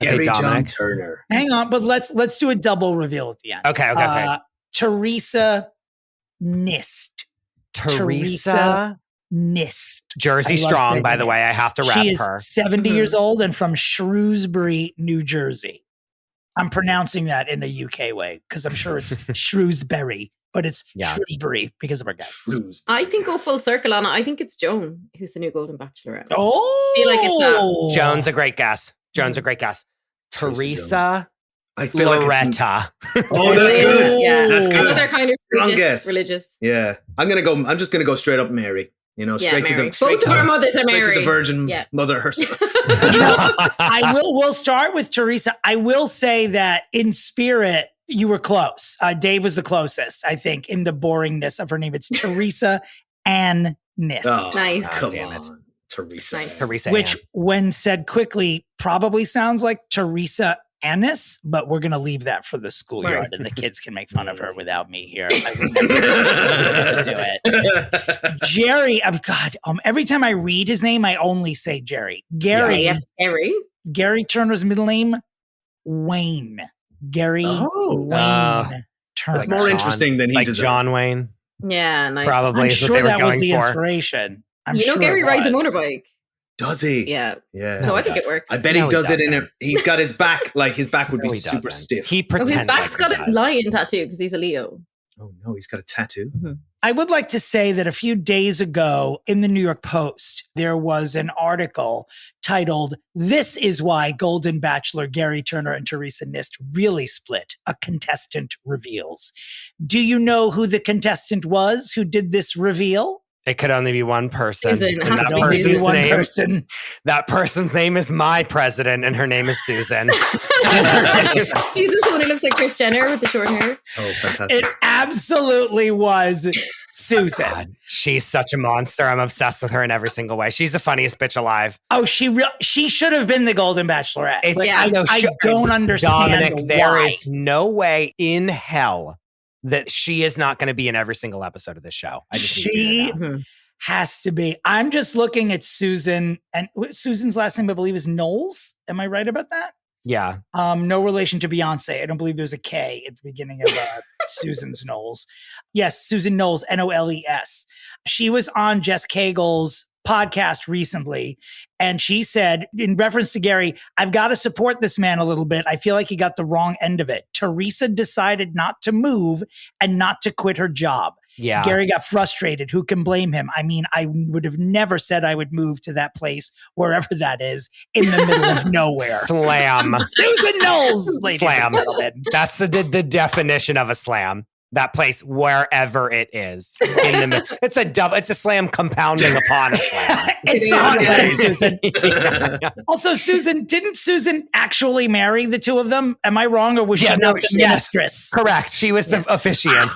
Okay, John Turner. Hang on, but let's do a double reveal at the end. Okay. Theresa Nist. Theresa Nist. Jersey strong, by the way. I have to rep her. She is 70 years old and from Shrewsbury, New Jersey. I'm pronouncing that in a UK way because I'm sure it's Shrewsbury, but it's Shrewsbury because of our guys. I think go full circle on it. I think it's Joan who's the new Golden Bachelorette. Oh, I feel like it's that. Joan's a great guess. Teresa. I feel Loretta. Oh, that's good. Yeah, that's good. Another kind of religious. Yeah, I'm just gonna go straight up Mary. Straight Mary. to the Both of our mothers are Mary. Straight to the Virgin Mother herself. We'll start with Theresa. I will say that in spirit, you were close. Dave was the closest, I think, in the boringness of her name. It's Theresa Ann Nist. Oh, nice. Come damn on. it. Teresa. Nice. Teresa Which, Ann. when said quickly, probably sounds like Teresa Annis, but we're going to leave that for the schoolyard and the kids can make fun of her without me here. I would never do it. Gerry, every time I read his name, I only say Gerry. Gerry Turner's middle name, Wayne. Gerry Wayne Turner. That's more interesting than he like deserved. John Wayne. Yeah, nice. Probably I'm is sure what they were that was going the for. inspiration. Gary rides a motorbike. Does he? Yeah. Yeah. So I think it works. I bet he does it he's got his back, like his back would be he super doesn't. stiff. He pretends his back's like got a lion tattoo because he's a Leo. Oh no, he's got a tattoo. Mm-hmm. I would like to say that a few days ago in the New York Post, there was an article titled, "This is Why Golden Bachelor Gerry Turner and Theresa Nist Really Split. A Contestant Reveals." Do you know who the contestant was who did this reveal? It could only be one person. Susan. And Has to be Susan. One person. That person's name is my president, and her name is Susan. Susan's the one who looks like Kris Jenner with the short hair. Oh, fantastic. It absolutely was Susan. God, she's such a monster. I'm obsessed with her in every single way. She's the funniest bitch alive. Oh, she should have been the Golden Bachelorette. I don't understand Dominic, there is no way in hell that she is not going to be in every single episode of this show. She has to be. I'm just looking at Susan, and Susan's last name, I believe, is Knowles. Am I right about that? Yeah. No relation to Beyonce. I don't believe there's a K at the beginning of Susan's Knowles. Yes, Susan Knowles, Knowles. She was on Jess Cagle's podcast recently, and she said, in reference to Gerry, "I've got to support this man a little bit. I feel like he got the wrong end of it. Theresa decided not to move and not to quit her job. Yeah. Gerry got frustrated. Who can blame him? I mean, I would have never said I would move to that place, wherever that is, in the middle of nowhere." Slam. Susan Knowles, ladies Slam. and gentlemen. That's the definition of a slam. That place, wherever it is. It's a slam compounding upon a slam. It's the hot place, Susan. Also, didn't Susan actually marry the two of them? Am I wrong, or was she not the mistress? Correct. She was the officiant.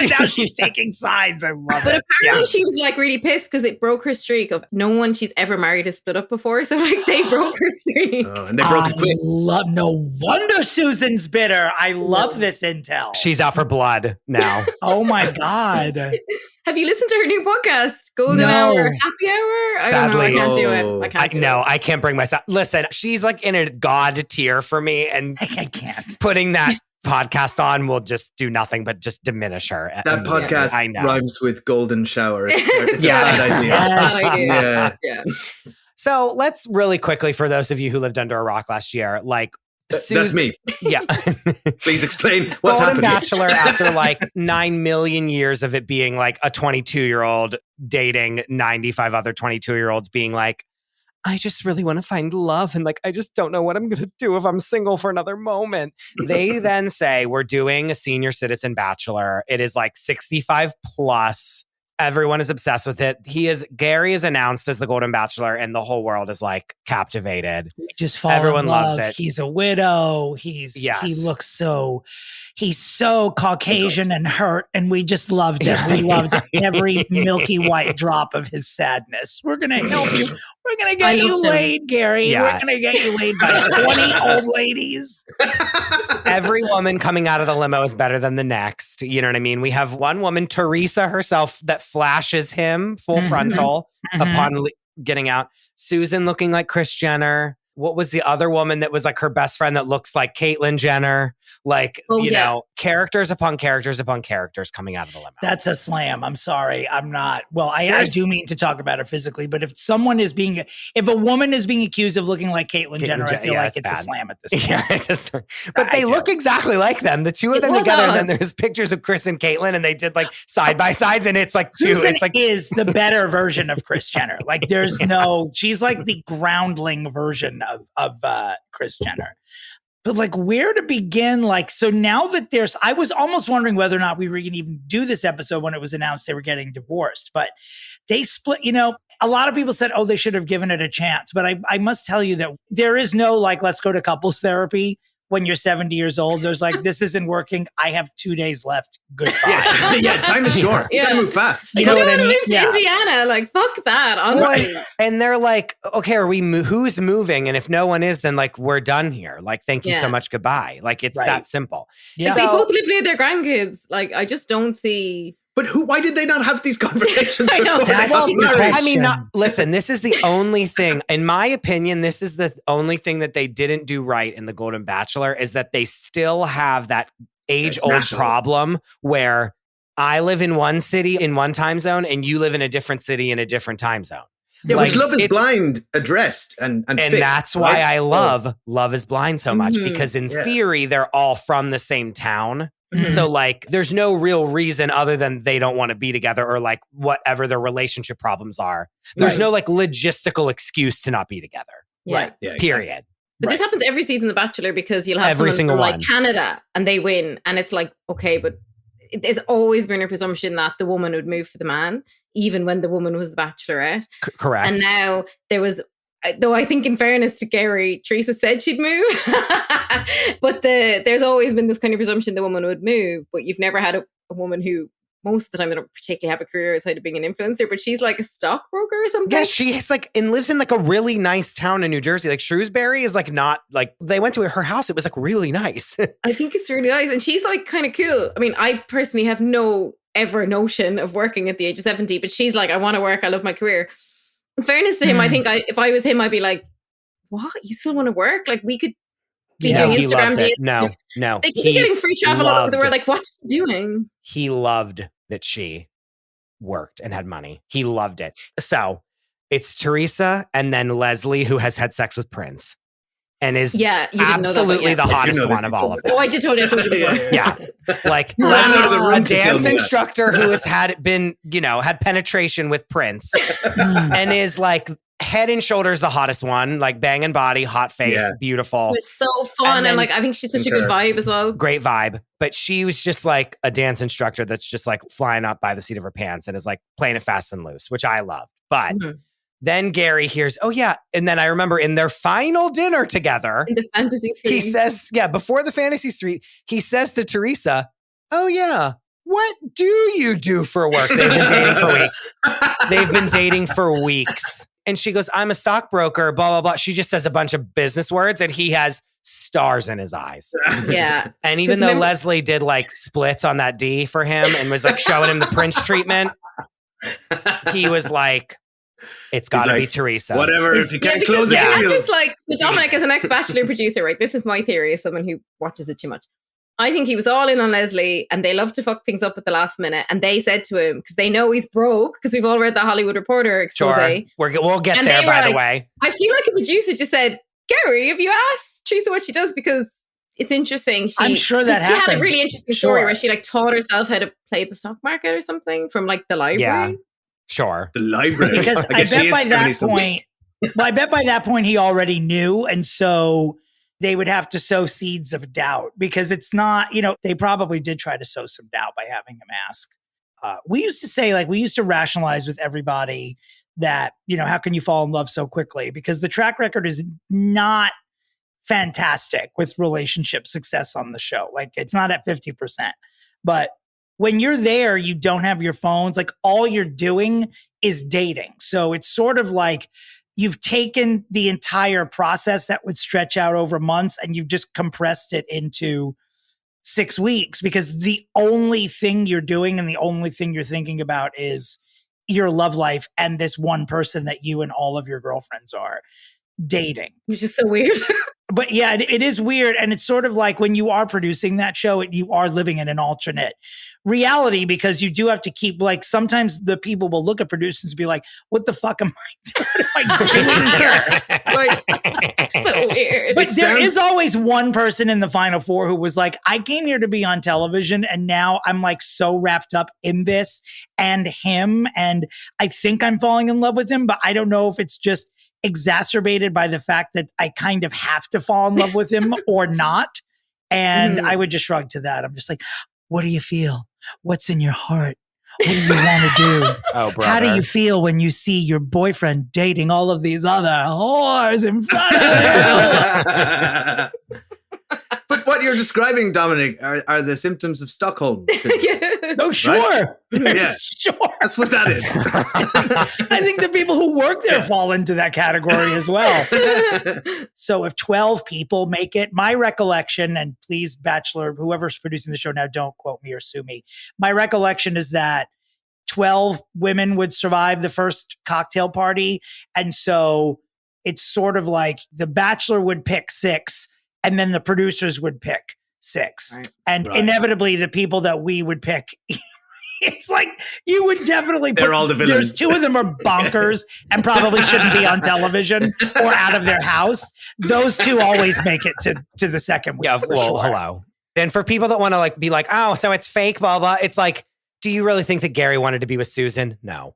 Now she's taking sides. I love it. But apparently she was like really pissed because it broke her streak of no one she's ever married has split up before. So like they broke her streak. And they broke it quick. No wonder Susan's bitter. I love this intel. She's out for blood now. Oh my God. Have you listened to her new podcast, Golden Hour, Happy Hour? Sadly, I don't know. I can't do it. I can't bring myself. Listen, she's like in a god tier for me, and I can't. Putting that podcast on will just do nothing but just diminish her. That podcast rhymes with golden shower. It's a bad idea. Yes. Yeah. So let's really quickly, for those of you who lived under a rock last year, like That's me. Yeah. Please explain what's Golden happening. Bachelor, after like 9 million years of it being like a 22-year-old dating 95 other 22-year-olds being like, I just really want to find love. And like, I just don't know what I'm going to do if I'm single for another moment. They then say, we're doing a senior citizen bachelor. It is like 65 plus. Everyone is obsessed with it. Gary is announced as the Golden Bachelor and the whole world is like captivated. We just fall Everyone in love. loves it. He's a he's so Caucasian and hurt, and we just loved him. We loved every milky white drop of his sadness. We're going to help you. We're going to get you laid, Gary. Yeah. We're going to get you laid by 20 old ladies. Every woman coming out of the limo is better than the next. You know what I mean? We have one woman, Theresa herself, that flashes him full frontal upon getting out. Susan looking like Kris Jenner. What was the other woman that was like her best friend that looks like Caitlyn Jenner? Like, you know, characters upon characters upon characters coming out of the limo. That's a slam. I'm sorry. I'm not. Well, I do mean to talk about her physically, but if a woman is being accused of looking like Caitlyn Jenner, I feel like it's a slam at this point. Yeah, but they look exactly like them. The two of them together, and then there's pictures of Kris and Caitlyn, and they did like side by sides, and it's like two. Susan it's like is the better version of Kris Jenner. Like she's like the groundling version of Kris Jenner. But like where to begin? Like, so now that I was almost wondering whether or not we were going to even do this episode when it was announced they were getting divorced, but they split, a lot of people said, oh, they should have given it a chance. But I must tell you that there is no, like, let's go to couples therapy when you're 70 years old. There's like, this isn't working. I have 2 days left. Goodbye. Yeah, time is short. You gotta move fast. You know what I mean? Move to Indiana. Like, fuck that. Honestly. And they're like, okay, who's moving? And if no one is, then like, we're done here. Like, thank you so much. Goodbye. Like, it's that simple. Yeah. They both live near their grandkids. Like, I just don't see. But why did they not have these conversations? I know. Listen, this is the only thing, in my opinion, this is the only thing that they didn't do right in the Golden Bachelor is that they still have that age-old problem where I live in one city in one time zone and you live in a different city in a different time zone. Yeah, like, which Love is Blind addressed and fixed, that's why I love Love is Blind so much because in theory, they're all from the same town. So like, there's no real reason other than they don't want to be together or like whatever their relationship problems are. There's no like logistical excuse to not be Yeah. together. Right. Yeah, period. Exactly. But this happens every season of The Bachelor because you'll have someone from like Canada and they win. And it's like, okay, but there's always been a presumption that the woman would move for the man, even when the woman was the Bachelorette. Correct. And now there was, though I think in fairness to Gary, Theresa said she'd move. But there's always been this kind of presumption the woman would move, but you've never had a woman who, most of the time, they don't particularly have a career outside of being an influencer, but she's like a stockbroker or something. Yeah, she is like, and lives in like a really nice town in New Jersey. Like Shrewsbury is like not like, they went to her house. It was like really nice. I think it's really nice. And she's like kind of cool. I mean, I personally have no ever notion of working at the age of 70, but she's like, I want to work. I love my career. In fairness to him, I think if I was him, I'd be like, what? You still want to work? Like we could be doing Instagram dates. No. They keep getting free travel all over the world. Like, what's she doing? He loved that she worked and had money. He loved it. So it's Theresa and then Leslie, who has had sex with Prince and is absolutely the hottest one of all of them. Oh, I told you before. Yeah. Like Leslie, a dance instructor who has had penetration with Prince and is like head and shoulders the hottest one, like banging body, hot face, beautiful. It was so fun. And like, I think she's such a good vibe as well. Great vibe. But she was just like a dance instructor that's just like flying up by the seat of her pants and is like playing it fast and loose, which I love. But then Gary hears, oh yeah. And then I remember in their final dinner together, in the fantasy suite, he says, before the fantasy suite, he says to Theresa, oh yeah, what do you do for work? They've been dating for weeks. They've been dating for weeks. And she goes, I'm a stockbroker, blah, blah, blah. She just says a bunch of business words and he has stars in his eyes. Yeah. And even though Leslie did like splits on that D for him and was like showing him the Prince treatment, he was like, it's got to be Theresa. Whatever. If you can't close it. It's like, so Dominic is an ex-Bachelor producer, right? This is my theory as someone who watches it too much. I think he was all in on Leslie and they love to fuck things up at the last minute. And they said to him, because they know he's broke, because we've all read the Hollywood Reporter expose. Sure. We'll get there, by the way. I feel like a producer just said, Gerry, have you asked Theresa what she does? Because it's interesting. I'm sure that happened. She had a really interesting story where she like taught herself how to play the stock market or something from like the library. Yeah, sure. The library. Because I bet by that point he already knew. And so they would have to sow seeds of doubt, because it's not, they probably did try to sow some doubt by having him ask. We used to say, we used to rationalize with everybody that, how can you fall in love so quickly? Because the track record is not fantastic with relationship success on the show. It's not at 50%. But when you're there, you don't have your phones. All you're doing is dating. So it's sort of like you've taken the entire process that would stretch out over months and you've just compressed it into 6 weeks, because the only thing you're doing and the only thing you're thinking about is your love life and this one person that you and all of your girlfriends are dating. Which is so weird. But yeah, it is weird. And it's sort of like when you are producing that show, you are living in an alternate reality, because you do have to keep, sometimes the people will look at producers and be like, what the fuck am I doing here? So weird. But there is always one person in the final four who was like, I came here to be on television and now I'm so wrapped up in this and him. And I think I'm falling in love with him, but I don't know if it's just exacerbated by the fact that I kind of have to fall in love with him or not. And I would just shrug to that. I'm just like, what do you feel? What's in your heart? What do you want to do? Oh, brother. How do you feel when you see your boyfriend dating all of these other whores in front of you? But what you're describing, Dominic, are the symptoms of Stockholm syndrome. Oh, sure. Right? Yeah. Sure. That's what that is. I think the people who work there fall into that category as well. So if 12 people make it, my recollection, and please, Bachelor, whoever's producing the show now, don't quote me or sue me. My recollection is that 12 women would survive the first cocktail party. And so it's sort of like the Bachelor would pick 6, and then the producers would pick 6. Right. And inevitably the people that we would pick, it's like you would definitely They're all the villains. There's 2 of them are bonkers and probably shouldn't be on television or out of their house. Those 2 always make it to the second week. Yeah, well, sure. Hello. And for people that want to be like, oh, so it's fake, blah, blah. It's like, do you really think that Gerry wanted to be with Susan? No.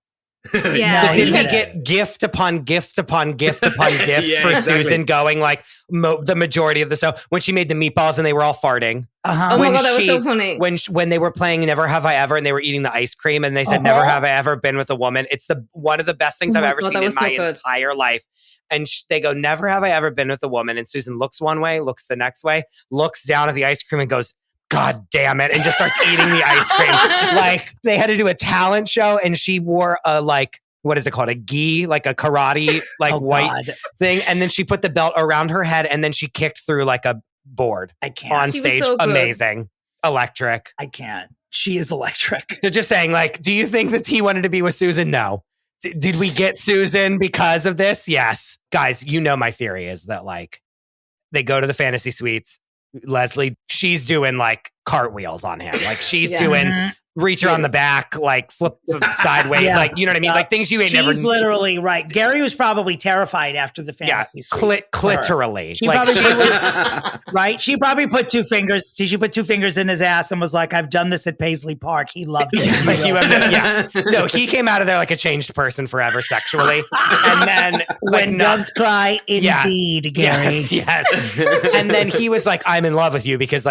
Yeah. But did we get gift upon gift upon gift upon gift for exactly. Susan going the majority of the show when she made the meatballs and they were all farting? Oh my God, that was so funny. When they were playing Never Have I Ever and they were eating the ice cream and they said, Never have I ever been with a woman. It's one of the best things I've ever seen in my entire life. And they go, Never have I ever been with a woman. And Susan looks one way, looks the next way, looks down at the ice cream and goes, God damn it. And just starts eating the ice cream. They had to do a talent show and she wore a what is it called? A gi, a karate, white thing. And then she put the belt around her head and then she kicked through a board. I can't. On stage. So amazing. Electric. I can't. She is electric. So just saying, do you think that he wanted to be with Susan? No. Did we get Susan because of this? Yes. Guys, my theory is that they go to the fantasy suites. Leslie, she's doing cartwheels on him. She's doing reach her on the back, flip sideways, you know what I mean? Things you ain't never. She's literally right. Gerry was probably terrified after the fantasy suite. Clitorally. She probably was, right? She probably put 2 fingers. She put 2 fingers in his ass and was like, "I've done this at Paisley Park." He loved it. No, he came out of there like a changed person forever sexually. And then when doves cry, indeed, Gerry. Yes. And then he was like, "I'm in love with you because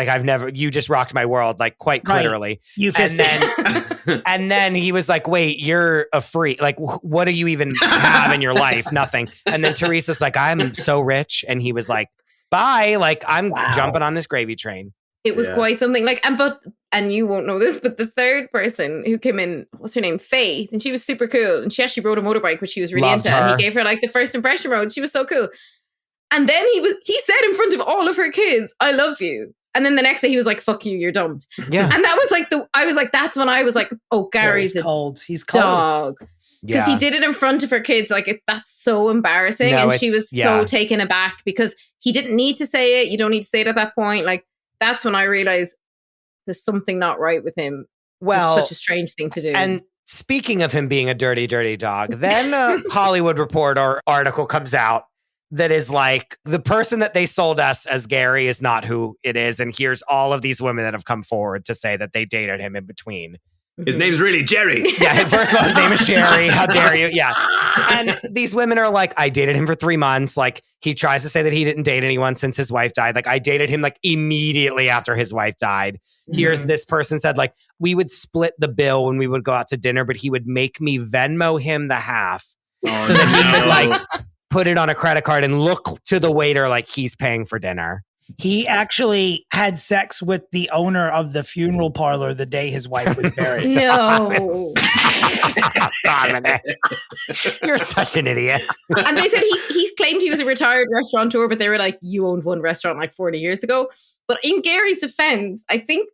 you just rocked my world quite literally." You fisted. And then he was like, wait, you're a freak. What do you even have in your life? Nothing. And then Theresa's like, I'm so rich. And he was like, bye. I'm jumping on this gravy train. It was quite something. And you won't know this, but the third person who came in, what's her name? Faith. And she was super cool. And she actually rode a motorbike, which she was really into. And he gave her the first impression road. She was so cool. And then he said in front of all of her kids, I love you. And then the next day he was like, fuck you, you're dumped. Yeah. And that was I was like, that's when I was like, oh, Gary's cold. He's cold. Dog. Because he did it in front of her kids. That's so embarrassing. No, and she was so taken aback because he didn't need to say it. You don't need to say it at that point. That's when I realized there's something not right with him. Well, it's such a strange thing to do. And speaking of him being a dirty, dirty dog, then Hollywood Reporter article comes out that is like, the person that they sold us as Gerry is not who it is. And here's all of these women that have come forward to say that they dated him in between. His name's really Gerry. Yeah, first of all, his name is Gerry. How dare you? Yeah. And these women are like, I dated him for 3 months. Like, he tries to say that he didn't date anyone since his wife died. Like, I dated him like immediately after his wife died. Here's this person said, like, we would split the bill when we would go out to dinner, but he would make me Venmo him the half so that he could like put it on a credit card and look to the waiter like he's paying for dinner. He actually had sex with the owner of the funeral parlor the day his wife was buried. No. Dominic. You're such an idiot. And they said he claimed he was a retired restaurateur, but they were like, you owned one restaurant like 40 years ago. But in Gerry's defense, I think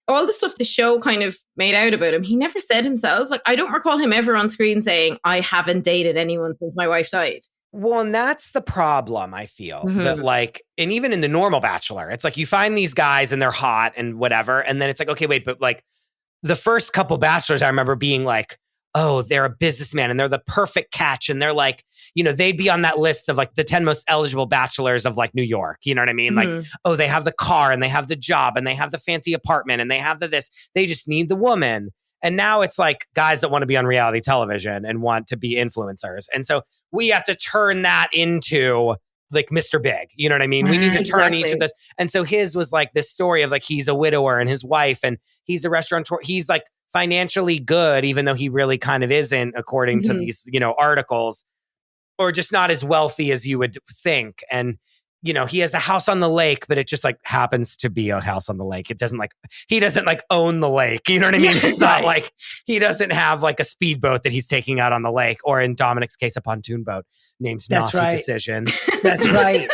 all the stuff the show kind of made out about him, he never said himself. Like, I don't recall him ever on screen saying, I haven't dated anyone since my wife died. Well, and that's the problem, I feel. That like, and even in the normal Bachelor, it's like you find these guys and they're hot and whatever. And then it's like, okay, wait, but like the first couple Bachelors, I remember being like, oh, they're a businessman and they're the perfect catch. And they're like, you know, they'd be on that list of like the 10 most eligible bachelors of like New York. You know what I mean? Like, oh, they have the car and they have the job and they have the fancy apartment and they have the this. They just need the woman. And now it's like guys that want to be on reality television and want to be influencers. And so we have to turn that into like Mr. Big. You know what I mean? We need to turn each of this. And so his was like this story of like, he's a widower and his wife and he's a restaurateur. He's like financially good, even though he really kind of isn't, according to these, you know, articles, or just not as wealthy as you would think. And, you know, he has a house on the lake, but it just like happens to be a house on the lake. It doesn't like, he doesn't like own the lake. You know what I mean? It's not like he doesn't have like a speedboat that he's taking out on the lake, or in Dominic's case, a pontoon boat. Name's Nazi Decision. That's right.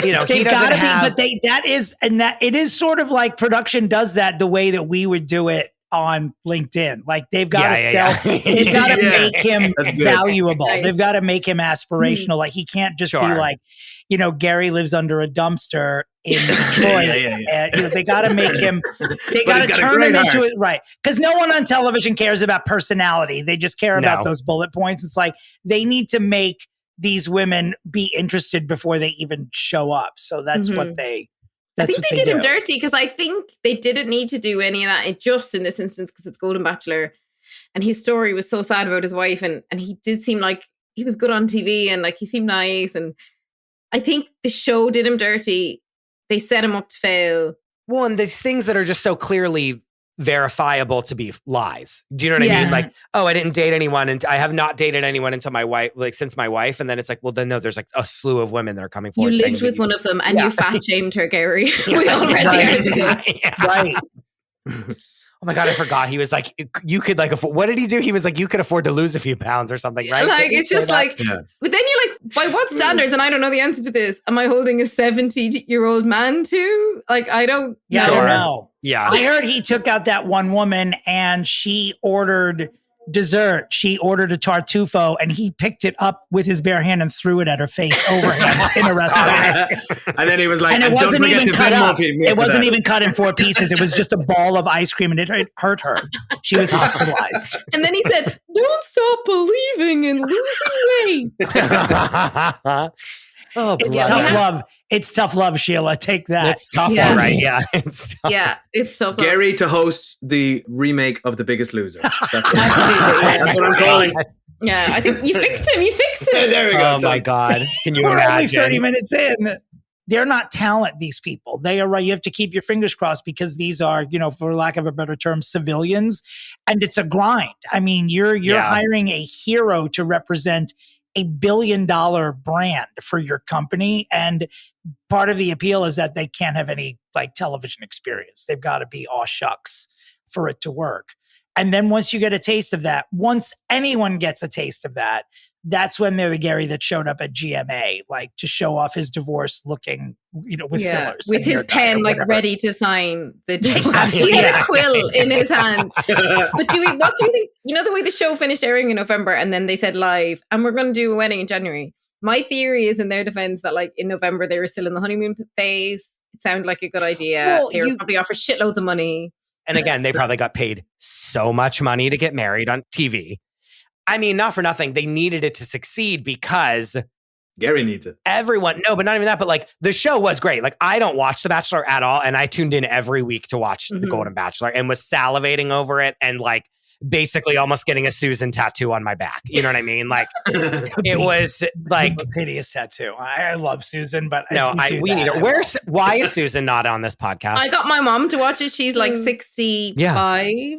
You know, they he doesn't gotta have, be, but it is sort of like production does that the way that we would do it on LinkedIn. Like they've got to sell, they've got to make him valuable. Nice. They've got to make him aspirational. Like he can't just be like, you know, Gerry lives under a dumpster in Detroit. And, you know, they got to make him, they got to turn him into it. Right. Because no one on television cares about personality. They just care about those bullet points. It's like they need to make these women be interested before they even show up. So that's what they I think they did him dirty because I think they didn't need to do any of that just in this instance because it's Golden Bachelor and his story was so sad about his wife and he did seem like he was good on TV and like he seemed nice and I think the show did him dirty. They set him up to fail. Well, and these things that are just so clearly verifiable to be lies. Do you know what I mean? Like, oh, I didn't date anyone and I have not dated anyone until my wife, like since my wife. And then it's like, well, then no, there's like a slew of women that are coming forward. You lived with one of them and you fat shamed her, Gerry. We all read the article. Right. Oh my God, I forgot. He was like, you could like afford, what did he do? He was like, you could afford to lose a few pounds or something, right? Like, it's just like, but then you're like, by what standards? And I don't know the answer to this. Am I holding a 70-year-old man too? Like, I don't know. I don't know. Yeah. I heard he took out that one woman and she ordered dessert. She ordered a tartufo and he picked it up with his bare hand and threw it at her face overhead in a restaurant. And then he was like, and it wasn't even cut up. It wasn't even cut in 4 pieces. It was just a ball of ice cream and it hurt her. She was hospitalized. And then he said, don't stop believing in losing weight. Oh, it's tough love. It's tough love, Sheila. Take that. It's tough, all right? Yeah, it's tough. Yeah, it's tough. Gerry to host the remake of The Biggest Loser. That's what I'm calling. Yeah, I think you fixed him. There we go. Oh my God! Can you We're imagine? only 30 minutes in. They're not talent. These people. They are right. You have to keep your fingers crossed because these are, you know, for lack of a better term, civilians, and it's a grind. I mean, you're hiring a hero to represent $1 billion brand for your company. And part of the appeal is that they can't have any like television experience. They've got to be aw shucks for it to work. And then once you get a taste of that, once anyone gets a taste of that, that's when they're the Gerry that showed up at GMA, like to show off his divorce looking, you know, with fillers. With his pen, like ready to sign the divorce. He had a quill in his hand. But what do you think? You know, the way the show finished airing in November and then they said live, and we're going to do a wedding in January. My theory is in their defense that like in November, they were still in the honeymoon phase. It sounded like a good idea. Well, they were probably offered shitloads of money. And again, they probably got paid so much money to get married on TV. I mean, not for nothing. They needed it to succeed because Gerry needs it. Everyone, no, but not even that. But like the show was great. Like I don't watch The Bachelor at all, and I tuned in every week to watch The Golden Bachelor and was salivating over it and like basically almost getting a Susan tattoo on my back. You know what I mean? Like it was like a hideous tattoo. I love Susan, but we need her. Why is Susan not on this podcast? I got my mom to watch it. She's like 65. Yeah.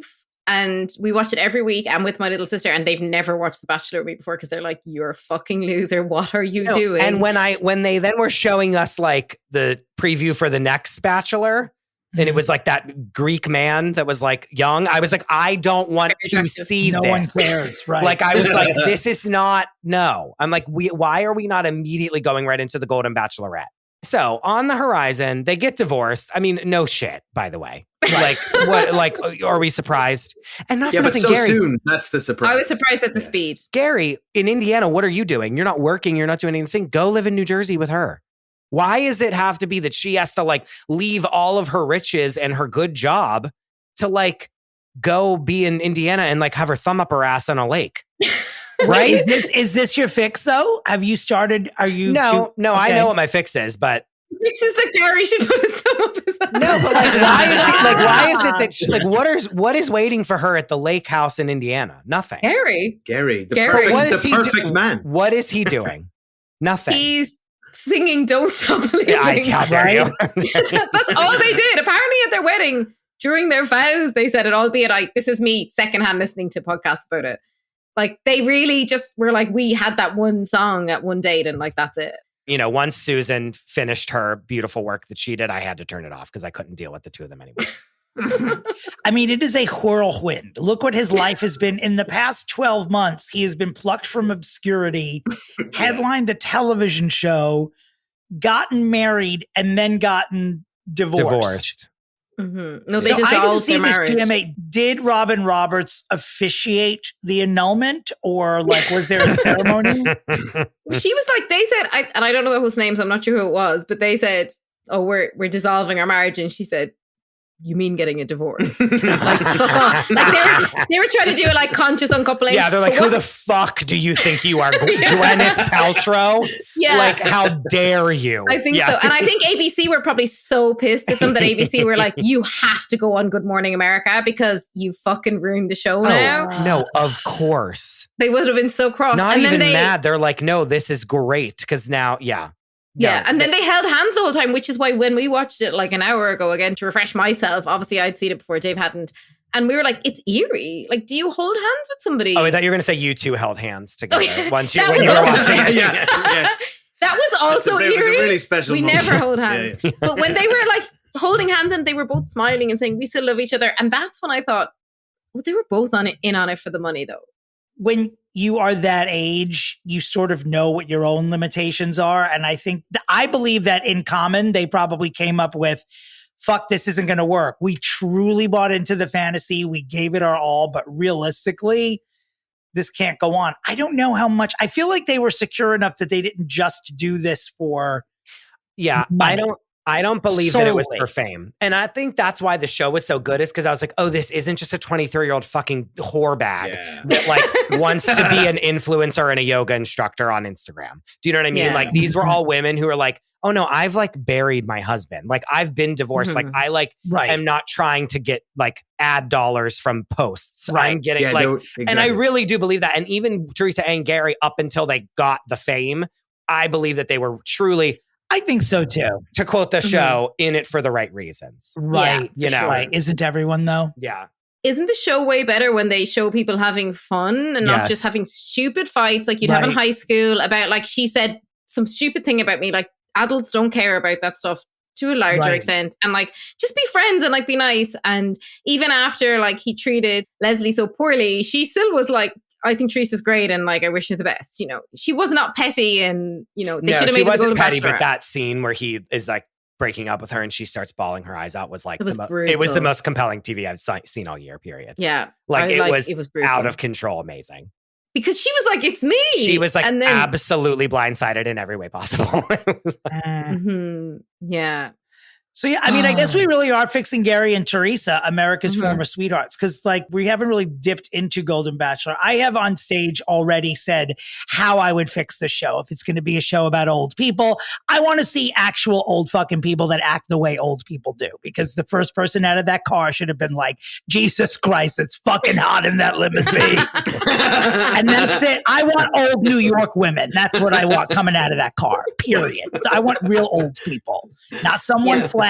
And we watch it every week. I'm with my little sister, and they've never watched The Bachelor with me before because they're like, "You're a fucking loser. What are you doing?" And when they then were showing us like the preview for the next Bachelor, and it was like that Greek man that was like young, I was like, I don't want to see this. No one cares, right? Like I was like, this is not. No, I'm like, why are we not immediately going right into the Golden Bachelorette? So on the horizon, they get divorced. I mean, no shit, by the way. Like, what? Like, are we surprised? And not for nothing, but so Gerry, soon. That's the surprise. I was surprised at the speed. Gerry, in Indiana, what are you doing? You're not working. You're not doing anything. Go live in New Jersey with her. Why does it have to be that she has to like leave all of her riches and her good job to like go be in Indiana and like have her thumb up her ass on a lake? Right? Is this your fix though? Have you started? Are you? No. Okay. I know what my fix is, but fix is that Gerry should put his thumb up his ass. No, but like, why is it that she, like what is waiting for her at the lake house in Indiana? Nothing. Gerry, the perfect man. What is he doing? Nothing. He's singing "Don't Stop Believing." How dare you? That's all they did. Apparently, at their wedding, during their vows, they said it. Albeit, this is me secondhand listening to podcasts about it. Like they really just were like, we had that one song at one date, and like that's it. You know, once Susan finished her beautiful work that she did, I had to turn it off because I couldn't deal with the two of them anymore. I mean, it is a whirlwind. Look what his life has been. In the past 12 months, he has been plucked from obscurity, headlined a television show, gotten married, and then gotten divorced. Mm-hmm. No, they dissolved their marriage. GMA. Did Robin Roberts officiate the annulment, or like was there a ceremony? She was like, they said, and I don't know whose names, I'm not sure who it was, but they said, "Oh, we're dissolving our marriage," and she said, "You mean getting a divorce?" Like, fuck off. Like they were trying to do it like conscious uncoupling. Yeah, they're like, who the fuck do you think you are, Gwyneth Paltrow? Yeah, like how dare you? I think so, and I think ABC were probably so pissed at them that ABC were like, "You have to go on Good Morning America because you fucking ruined the show now." No, of course they would have been so cross. Not even mad. They're like, "No, this is great," because now, Yeah, and then they held hands the whole time, which is why when we watched it like an hour ago, again, to refresh myself, obviously I'd seen it before, Dave hadn't, and we were like, it's eerie. Like, do you hold hands with somebody? Oh, I thought you were going to say you two held hands together when you were watching it. Yes. That was also eerie. It was a really special We moment. never hold hands. Yeah. But when they were like holding hands and they were both smiling and saying, we still love each other, and that's when I thought, well, they were both in on it for the money, though. When you are that age, you sort of know what your own limitations are. And I believe that in common, they probably came up with, fuck, this isn't going to work. We truly bought into the fantasy. We gave it our all, but realistically, this can't go on. I don't know how much. I feel like they were secure enough that they didn't just do this for money. I don't believe that it was for fame. And I think that's why the show was so good, is because I was like, oh, this isn't just a 23-year-old fucking whore bag that like wants to be an influencer and a yoga instructor on Instagram. Do you know what I mean? Yeah. Like these were all women who are like, oh no, I've like buried my husband. Like I've been divorced. Like I am not trying to get like ad dollars from posts. Right. I'm getting exactly. And I really do believe that. And even Theresa and Gerry, up until they got the fame, I believe that they were truly, I think so too. To quote the show, in it for the right reasons. Right. Yeah, you know. Right. Isn't everyone though? Yeah. Isn't the show way better when they show people having fun and not just having stupid fights like you'd have in high school about, like she said some stupid thing about me, like adults don't care about that stuff to a larger extent, and like just be friends and like be nice. And even after like he treated Leslie so poorly, she still was like, I think Teresa's great, and like I wish her the best. You know, she was not petty, and you know they should have made the Golden Bachelor. But that scene where he is like breaking up with her and she starts bawling her eyes out was like it was the most compelling TV I've seen all year. Period. Yeah, like it was out of control, amazing. Because she was like, "It's me." She was like absolutely blindsided in every way possible. Yeah. So yeah, I mean, I guess we really are fixing Gerry and Theresa, America's former sweethearts, because like we haven't really dipped into Golden Bachelor. I have on stage already said how I would fix the show. If it's going to be a show about old people, I want to see actual old fucking people that act the way old people do. Because the first person out of that car should have been like, Jesus Christ, it's fucking hot in that limousine. And that's it. I want old New York women. That's what I want coming out of that car, period. I want real old people, not someone flashing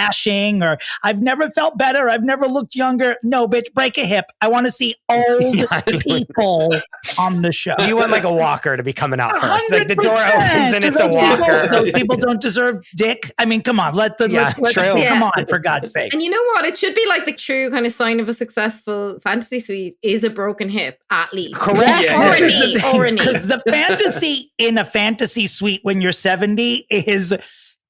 or I've never felt better. I've never looked younger. No, bitch, break a hip. I want to see old people on the show. You want like a walker to be coming out first. Like the door 100%. opens and it's a walker. Those people don't deserve dick. I mean, come on. Let's come on, for God's sake. And you know what? It should be like the true kind of sign of a successful fantasy suite is a broken hip, at least. Correct. Or a knee. Or a knee. Because the fantasy in a fantasy suite when you're 70 is,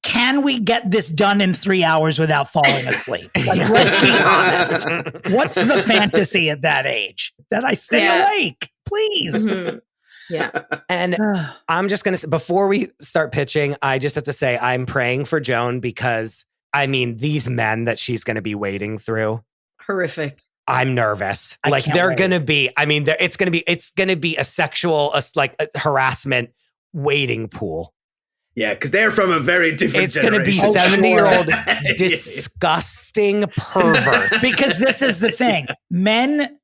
can we get this done in 3 hours without falling asleep? Like, let's be honest. What's the fantasy at that age? That I stay awake, please. Yeah. And I'm just going to say, before we start pitching, I just have to say I'm praying for Joan because, I mean, these men that she's going to be wading through. Horrific. I'm nervous. Like they're going to be, I mean, it's going to be a sexual, a harassment wading pool. Yeah, because they're from a very different generation. It's going to be 70-year-old disgusting perverts. Because this is the thing. Men,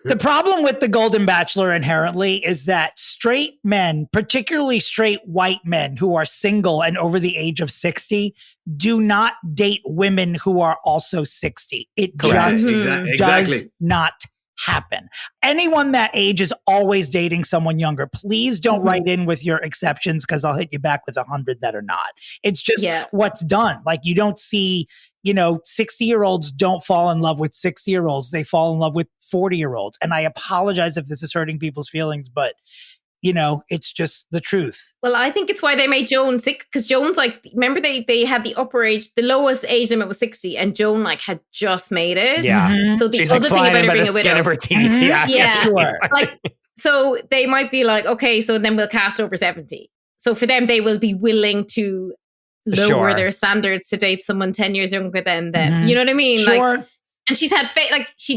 the problem with the Golden Bachelor inherently is that straight men, particularly straight white men who are single and over the age of 60, do not date women who are also 60. It just does not happen. Anyone that age is always dating someone younger. Please don't write in with your exceptions because I'll hit you back with 100 that are not. It's just what's done. Like you don't see, 60-year-olds don't fall in love with 60-year-olds. They fall in love with 40-year-olds. And I apologize if this is hurting people's feelings, but it's just the truth. Well, I think it's why they made Joan 6, because Joan's like, remember they had the upper age, the lowest age limit was 60, and Joan like had just made it. Yeah. So the She's other like thing about her by being the a widow. skin of her teeth. Yeah. Sure. Like, so they might be like, okay, so then we'll cast over 70. So for them, they will be willing to lower their standards to date someone 10 years younger than them. You know what I mean? Sure. Like, and she's had she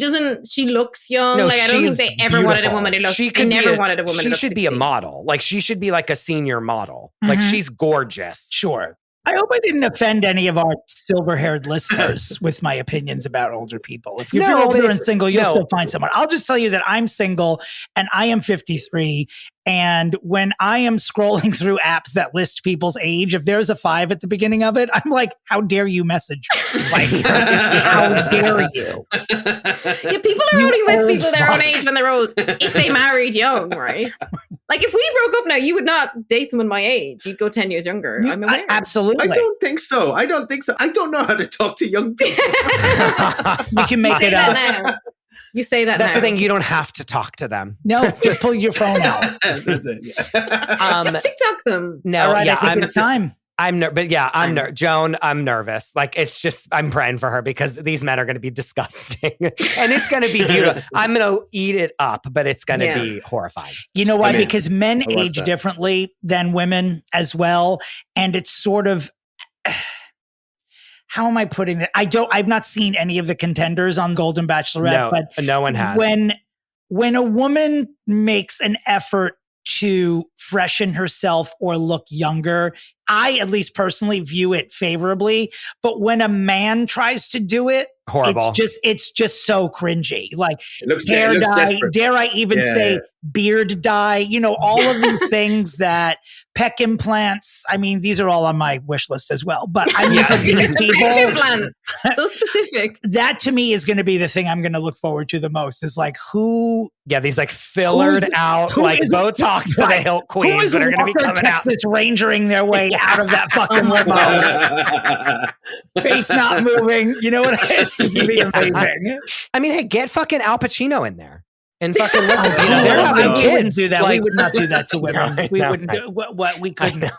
looks young. No, like I don't think they ever wanted a woman who looked. They never wanted a woman who looked 60. She should be a model. Like she should be like a senior model. Like she's gorgeous. Sure. I hope I didn't offend any of our silver-haired listeners with my opinions about older people. If you're older and single, you'll still find someone. I'll just tell you that I'm single and I am 53. And when I am scrolling through apps that list people's age, if there's a 5 at the beginning of it, I'm like, how dare you message me? Like, how dare you? Yeah, people are only with people their own age when they're old. If they married young, right? Like if we broke up now, you would not date someone my age. You'd go 10 years younger. I'm aware. Absolutely. I don't think so. I don't know how to talk to young people. You can make it up. Now. You say that That's now. the thing. You don't have to talk to them. No, just pull your phone out. That's it. Yeah. Just TikTok them. No, all right, I think it's time. I'm Joan, I'm nervous. Like it's just, I'm praying for her because these men are going to be disgusting and it's going to be beautiful. I'm going to eat it up, but it's going to be horrifying. You know why? Because men age differently than women as well. And it's sort of, how am I putting it? I've not seen any of the contenders on Golden Bachelorette, but no one has. When a woman makes an effort to freshen herself or look younger, I at least personally view it favorably. But when a man tries to do it, horrible. It's just so cringy. Like hair dye, desperate. Dare I even say beard dye, all of these things that peck implants. I mean, these are all on my wish list as well. But I mean, peck implants, so specific. That to me is going to be the thing I'm going to look forward to the most. Is like who? Yeah, these like fillered out like Botox to the hilt queens that are going to be coming Texas Rangering their way out of that fucking limo. Face not moving. You know what? It's just going to be amazing. I mean, hey, get fucking Al Pacino in there. And fucking they're having kids. We wouldn't do that. We would not do that to women. We wouldn't do what we couldn't.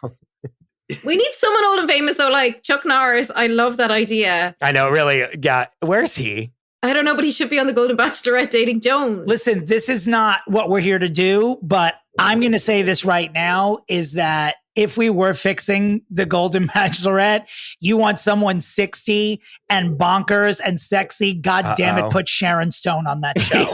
We need someone old and famous though, like Chuck Norris. I love that idea. I know, really. Yeah. Where's he? I don't know, but he should be on the Golden Bachelorette dating Joan. Listen, this is not what we're here to do, but I'm going to say this right now is that if we were fixing the Golden Bachelorette, you want someone 60 and bonkers and sexy. God damn it, put Sharon Stone on that show.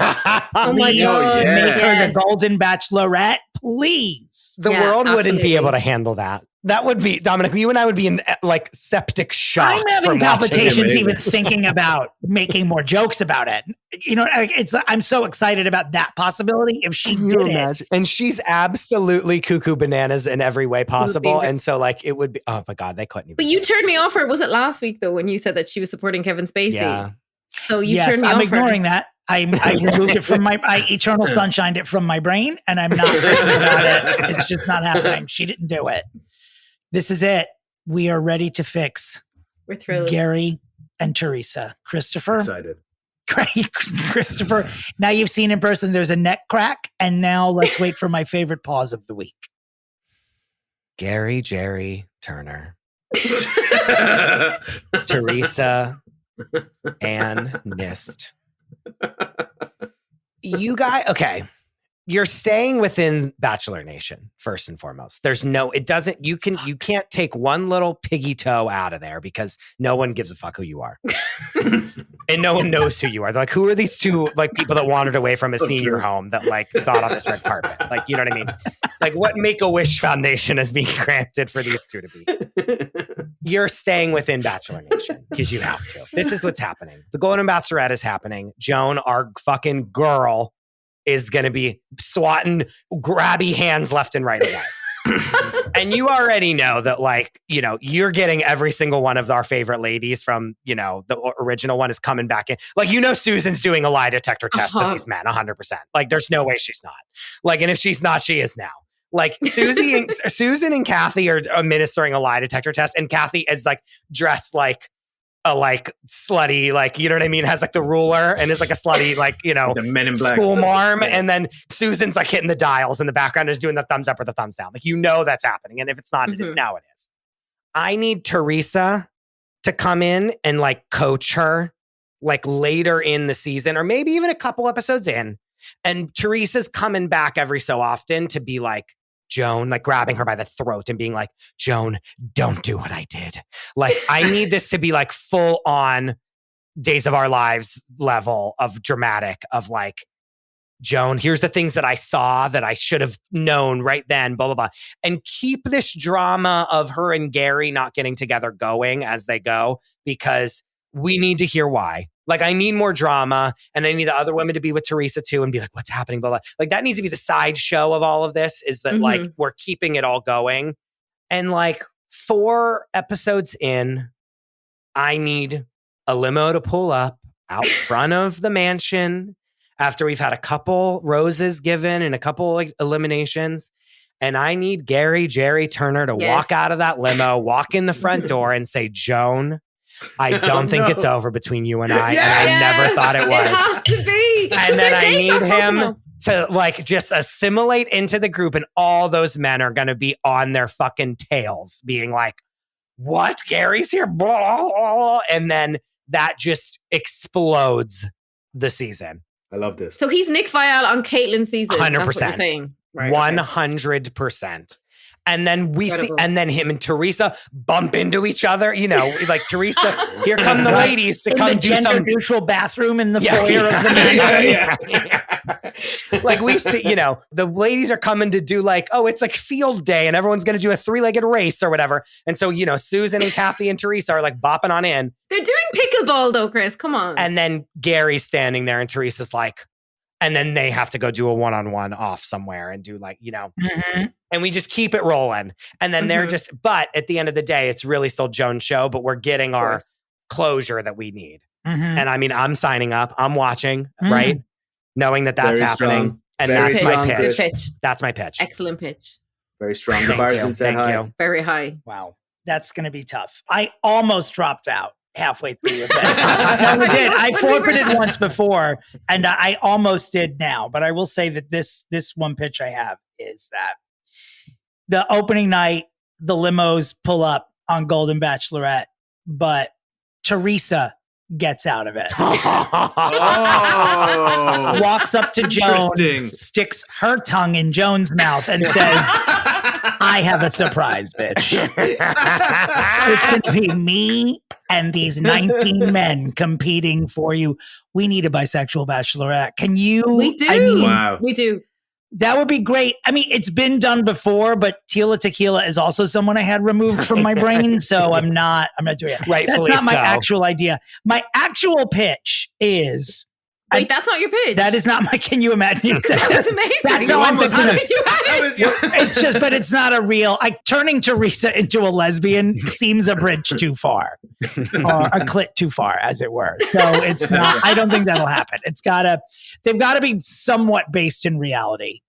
Oh my God. Make her the Golden Bachelorette, please. The world wouldn't be able to handle that. That would be, Dominic, you and I would be in like septic shock. I'm having palpitations even thinking about making more jokes about it. You know, I'm so excited about that possibility if she did it. And she's absolutely cuckoo bananas in every way possible. And so like it would be, oh my God, they couldn't even. But you turned me off her. Was it last week though, when you said that she was supporting Kevin Spacey? Yeah. So you turned me off. I'm ignoring that. I removed it from I eternal sunshined it from my brain, and I'm not thinking about it. It's just not happening. She didn't do it. This is it. We are ready to fix We're thrilled. Gerry and Theresa. Christopher. Excited. Christopher. Now you've seen in person, there's a neck crack. And now let's wait for my favorite pause of the week. Gerry, Jerry, Turner. Theresa and Nist. You guys, okay. You're staying within Bachelor Nation, first and foremost. You can't take one little piggy toe out of there because no one gives a fuck who you are. And no one knows who you are. They're like, who are these two like people that wandered away from a senior home that like got on this red carpet? Like, you know what I mean? Like, what Make-A-Wish Foundation is being granted for these two to be? You're staying within Bachelor Nation because you have to. This is what's happening. The Golden Bachelorette is happening. Joan, our fucking girl, is going to be swatting grabby hands left and right away. And you already know that, like, you know, you're getting every single one of our favorite ladies from, you know, the original one is coming back in. Like, you know, Susan's doing a lie detector test of these men, 100%. Like, there's no way she's not. Like, and if she's not, she is now. Like, Susan and Cathy are administering a lie detector test, and Cathy is like dressed like a like slutty, like, you know what I mean, has like the ruler and is like a slutty, like, you know, the Men in Black school marm. And then Susan's like hitting the dials in the background, is doing the thumbs up or the thumbs down. Like, you know, that's happening. And if it's not, now it is. I need Theresa to come in and like coach her like later in the season, or maybe even a couple episodes in. And Theresa's coming back every so often to be like, Joan, like grabbing her by the throat and being like, Joan, don't do what I did. Like, I need this to be like full on Days of Our Lives level of dramatic of like, Joan, here's the things that I saw that I should have known right then, blah, blah, blah. And keep this drama of her and Gerry not getting together going as they go, because we need to hear why. Like, I need more drama, and I need the other women to be with Theresa too and be like, what's happening, blah, blah. Like, that needs to be the sideshow of all of this, is that like, we're keeping it all going. And like 4 episodes in, I need a limo to pull up out front of the mansion after we've had a couple roses given and a couple like eliminations. And I need Gerry, Jerry, Turner to walk out of that limo, walk in the front door and say, Joan, I don't think it's over between you and I. And I never thought it was. It has to be. And then I need him to like just assimilate into the group, and all those men are going to be on their fucking tails being like, what? Gary's here? Blah, blah, blah. And then that just explodes the season. I love this. So he's Nick Viall on Caitlin's season. 100%. That's what you're saying. Right, 100%. And then we see, and then him and Theresa bump into each other. You know, like Theresa, here come the ladies to come do some neutral bathroom in the foyer of the mansion. Like, we see, you know, the ladies are coming to do like, oh, it's like field day and everyone's going to do a 3-legged race or whatever. And so, you know, Susan and Cathy and Theresa are like bopping on in. They're doing pickleball though, Chris. Come on. And then Gary's standing there and Theresa's like, and then they have to go do a one-on-one off somewhere and do like, you know, and we just keep it rolling. And then they're just, but at the end of the day, it's really still Joan's show, but we're getting our closure that we need. And I mean, I'm signing up, I'm watching, right? Knowing that that's Very happening. Strong. And Very that's strong my pitch. Good pitch. That's my pitch. Excellent pitch. Very strong. Thank you. Very high. Wow. That's going to be tough. I almost dropped out halfway through your bet. No, I did. I forfeited once before, and I almost did now. But I will say that this one pitch I have is that the opening night, the limos pull up on Golden Bachelorette, but Theresa gets out of it. Walks up to Joan, sticks her tongue in Joan's mouth, and says, I have a surprise, bitch. It's going to be me and these 19 men competing for you. We need a bisexual bachelorette. Can you? We do. Wow. We do. That would be great. I mean, it's been done before, but Tila Tequila is also someone I had removed from my brain. So I'm not doing it. Rightfully That's not my so. actual idea. My actual pitch is... Wait, that's not your pitch. That is not my... Can you imagine? That was amazing. That's how I'm thinking of- You had it. It's just, but it's not a real... Turning Theresa into a lesbian seems a bridge too far. Or a clit too far, as it were. So it's not... I don't think that'll happen. They've got to be somewhat based in reality.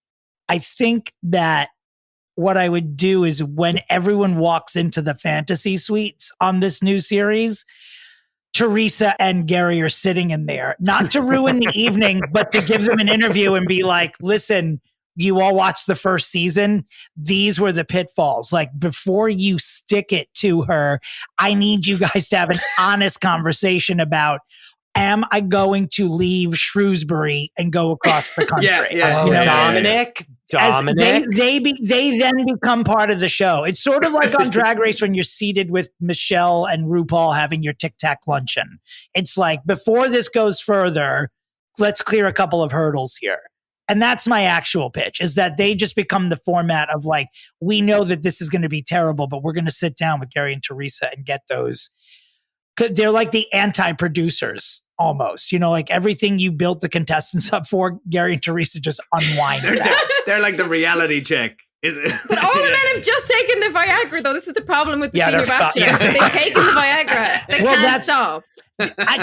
I think that what I would do is when everyone walks into the fantasy suites on this new series, Theresa and Gerry are sitting in there, not to ruin the evening, but to give them an interview and be like, listen, you all watched the first season. These were the pitfalls. Like, before you stick it to her, I need you guys to have an honest conversation about, am I going to leave Shrewsbury and go across the country? Dominic. They then become part of the show. It's sort of like on Drag Race when you're seated with Michelle and RuPaul having your Tic Tac luncheon. It's like, before this goes further, let's clear a couple of hurdles here. And that's my actual pitch, is that they just become the format of like, we know that this is going to be terrible, but we're going to sit down with Gerry and Theresa and get those. They're like the anti-producers almost, like everything you built the contestants up for, Gerry and Theresa just unwind. They're like the reality check. But all the men have just taken the Viagra, though. This is the problem with the Senior Bachelor. They've taken the Viagra. They can't stop.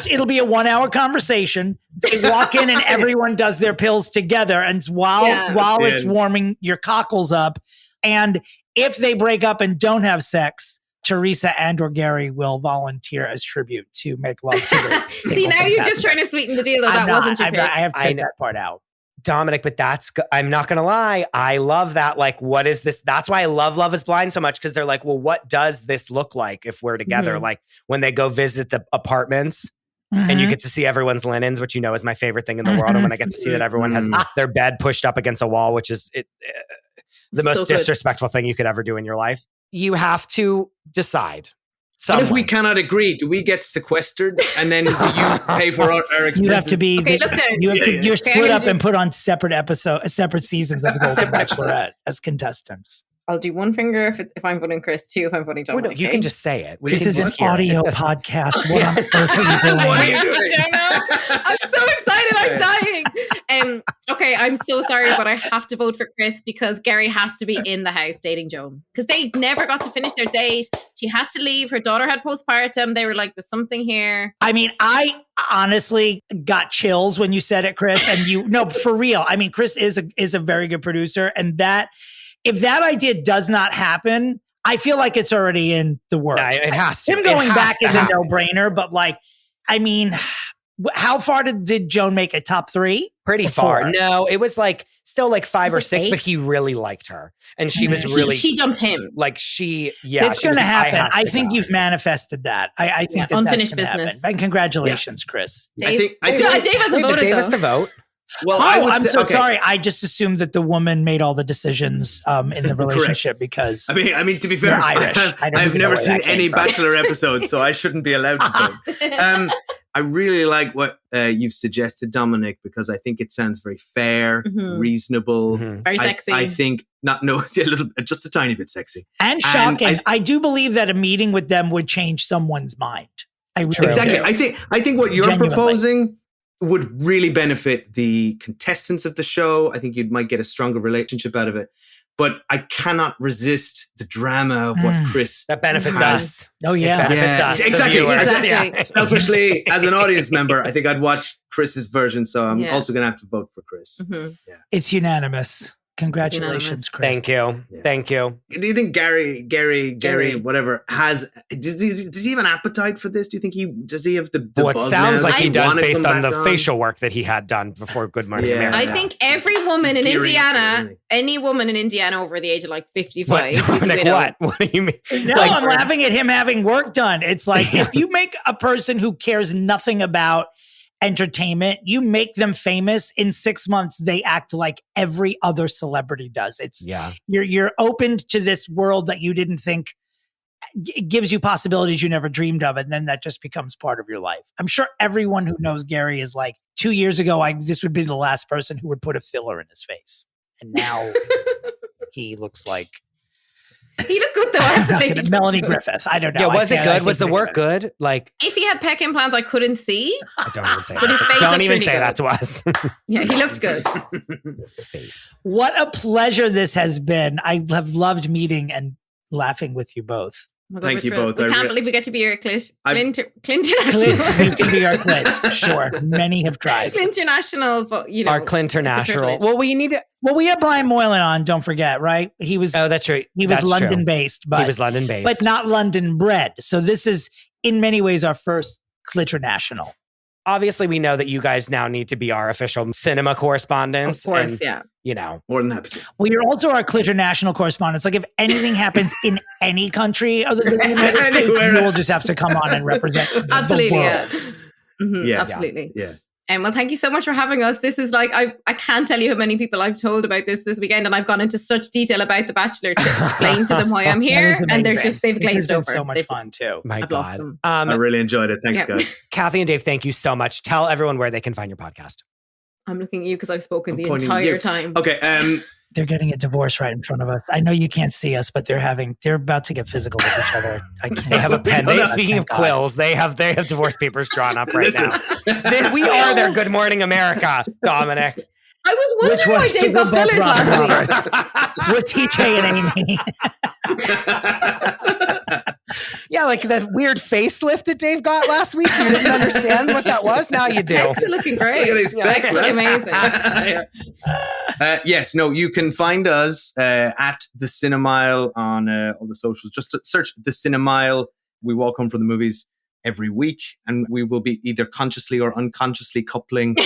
It'll be a 1-hour conversation. They walk in and everyone does their pills together. And while it's warming your cockles up, and if they break up and don't have sex, Theresa and or Gerry will volunteer as tribute to make love to the See, now you're just trying to sweeten the deal, though. That wasn't your pitch. I have to take that part out. Dominic, but I'm not going to lie. I love that. Like, what is this? That's why I love Love is Blind so much, because they're like, well, what does this look like if we're together? Mm-hmm. Like when they go visit the apartments and you get to see everyone's linens, which is my favorite thing in the world. And when I get to see that everyone has their bed pushed up against a wall, which is the most disrespectful thing you could ever do in your life. You have to decide. What if we cannot agree? Do we get sequestered and then you pay for our expenses? You have to be. Okay, look there. You're split up and put on separate seasons of the Golden Bachelorette as contestants. I'll do one finger if I'm voting Chris, two if I'm voting Dominic. Well, no, you can just say it. This is an audio podcast. What on earth are you doing? I'm so excited. I'm dying. Okay, I'm so sorry, but I have to vote for Chris because Gerry has to be in the house dating Joan. Because they never got to finish their date. She had to leave. Her daughter had postpartum. They were like, there's something here. I mean, I honestly got chills when you said it, Chris. And for real. I mean, Chris is a very good producer. And if that idea does not happen, I feel like it's already in the works. No, it has to. Him going back is a no-brainer, but how far did Joan make it? Top 3? Pretty far. No, it was still 5 or 6, 8? but he really liked her. And she was really... She jumped him. It's going to happen. I think you've manifested that. I think unfinished that's business. Happen. And congratulations, Chris. Dave hasn't voted, Dave has to vote. Well, I'm so sorry. I just assumed that the woman made all the decisions in the relationship because I mean, to be fair, Irish. I've never seen any Bachelor episodes, so I shouldn't be allowed to vote. I really like what you've suggested, Dominic, because I think it sounds very fair, reasonable, very sexy. I think just a tiny bit sexy and shocking. I do believe that a meeting with them would change someone's mind. Exactly. I think what you're proposing would really benefit the contestants of the show. I think you might get a stronger relationship out of it. But I cannot resist the drama of what Chris that benefits us. Oh yeah, it benefits us. Exactly. Selfishly, as an audience member, I think I'd watch Chris's version. So I'm also going to have to vote for Chris. Mm-hmm. Yeah. It's unanamus. Congratulations, Chris. Thank you. Yeah. Thank you. Do you think Gerry, whatever, does he have an appetite for this? Do you think does he have the well, it sounds like he does based on the facial work that he had done before Good Morning America. I think every woman in Indiana, any woman in Indiana over the age of 55. What do you mean? No, I'm laughing at him having work done. It's like if you make a person who cares nothing about entertainment. You make them famous. In 6 months, they act like every other celebrity does. You're opened to this world that you didn't think gives you possibilities you never dreamed of, and then that just becomes part of your life. I'm sure everyone who knows Gerry is like, 2 years ago, this would be the last person who would put a filler in his face, and now he looks like. He looked good though. I have to say, Melanie Griffith. I don't know. Yeah, was it good? Was the work good? Like, if he had pec implants, I couldn't see. Don't even say But his face Don't looked even really say good. that to us. Yeah, he looked good. Face. What a pleasure this has been. I have loved meeting and laughing with you both. Thank you both. We can't believe we get to be your Clinton National. You can be our Clint. Sure. Many have tried. Clinton National, but you know. Our Clinton National. Well, we had Brian Moylan on, don't forget, right? He was. Oh, that's right. He was London based, but he was London based. But not London bred. So this is in many ways our first Clinton National. Obviously, we know that you guys now need to be our official cinema correspondents. Of course, and, yeah. You know. More than happy. Well, you're also our Clinton National correspondents. Like if anything happens in any country other than the United States, you will just have to come on and represent Absolutely, the yeah. world. Mm-hmm, Yeah. absolutely. Yeah. Well, thank you so much for having us. This is like, I can't tell you how many people I've told about this weekend, and I've gone into such detail about The Bachelor to explain to them why I'm here, and they've glazed over. So much fun too. I've lost them. I really enjoyed it. Thanks, guys. Cathy and Dave, thank you so much. Tell everyone where they can find your podcast. I'm looking at you because I've spoken the pointing at entire you. time. Okay. They're getting a divorce right in front of us. I know you can't see us, but they're about to get physical with each other. I can't. They have a pen. Speaking of quills, they have divorce papers drawn up right now. We are their Good Morning America, Dominic. I was wondering why Dave got fillers last week. We're TJ and Amy. Yeah, like that weird facelift that Dave got last week. You didn't understand what that was. Now you do. Pecs are looking great. Look at his pecs, Pecs look man. amazing. Yes, no, you can find us at the Cinemile on all the socials. Just search the Cinemile. We walk home from the movies every week, and we will be either consciously or unconsciously coupling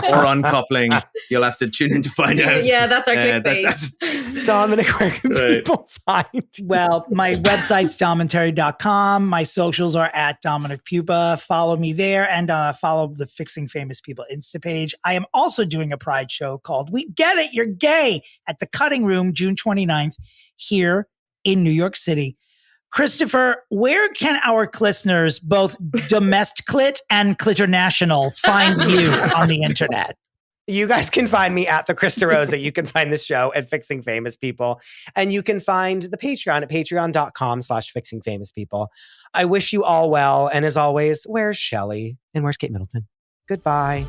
or uncoupling. You'll have to tune in to find out. Yeah, that's our clickbait. Dominic, where can people find you? Well, my website's dominterry.com. My socials are at Dominic Pupa. Follow me there, and follow the Fixing Famous People Insta page. I am also doing a Pride show called We Get It, You're Gay at the Cutting Room, June 29th, here in New York City. Christopher, where can our listeners, both domestic and clitonational, find you on the internet? You guys can find me at the Krista Rosa. You can find the show at Fixing Famous People. And you can find the Patreon at patreon.com/Fixing Famous People. I wish you all well. And as always, where's Shelly? And where's Kate Middleton? Goodbye.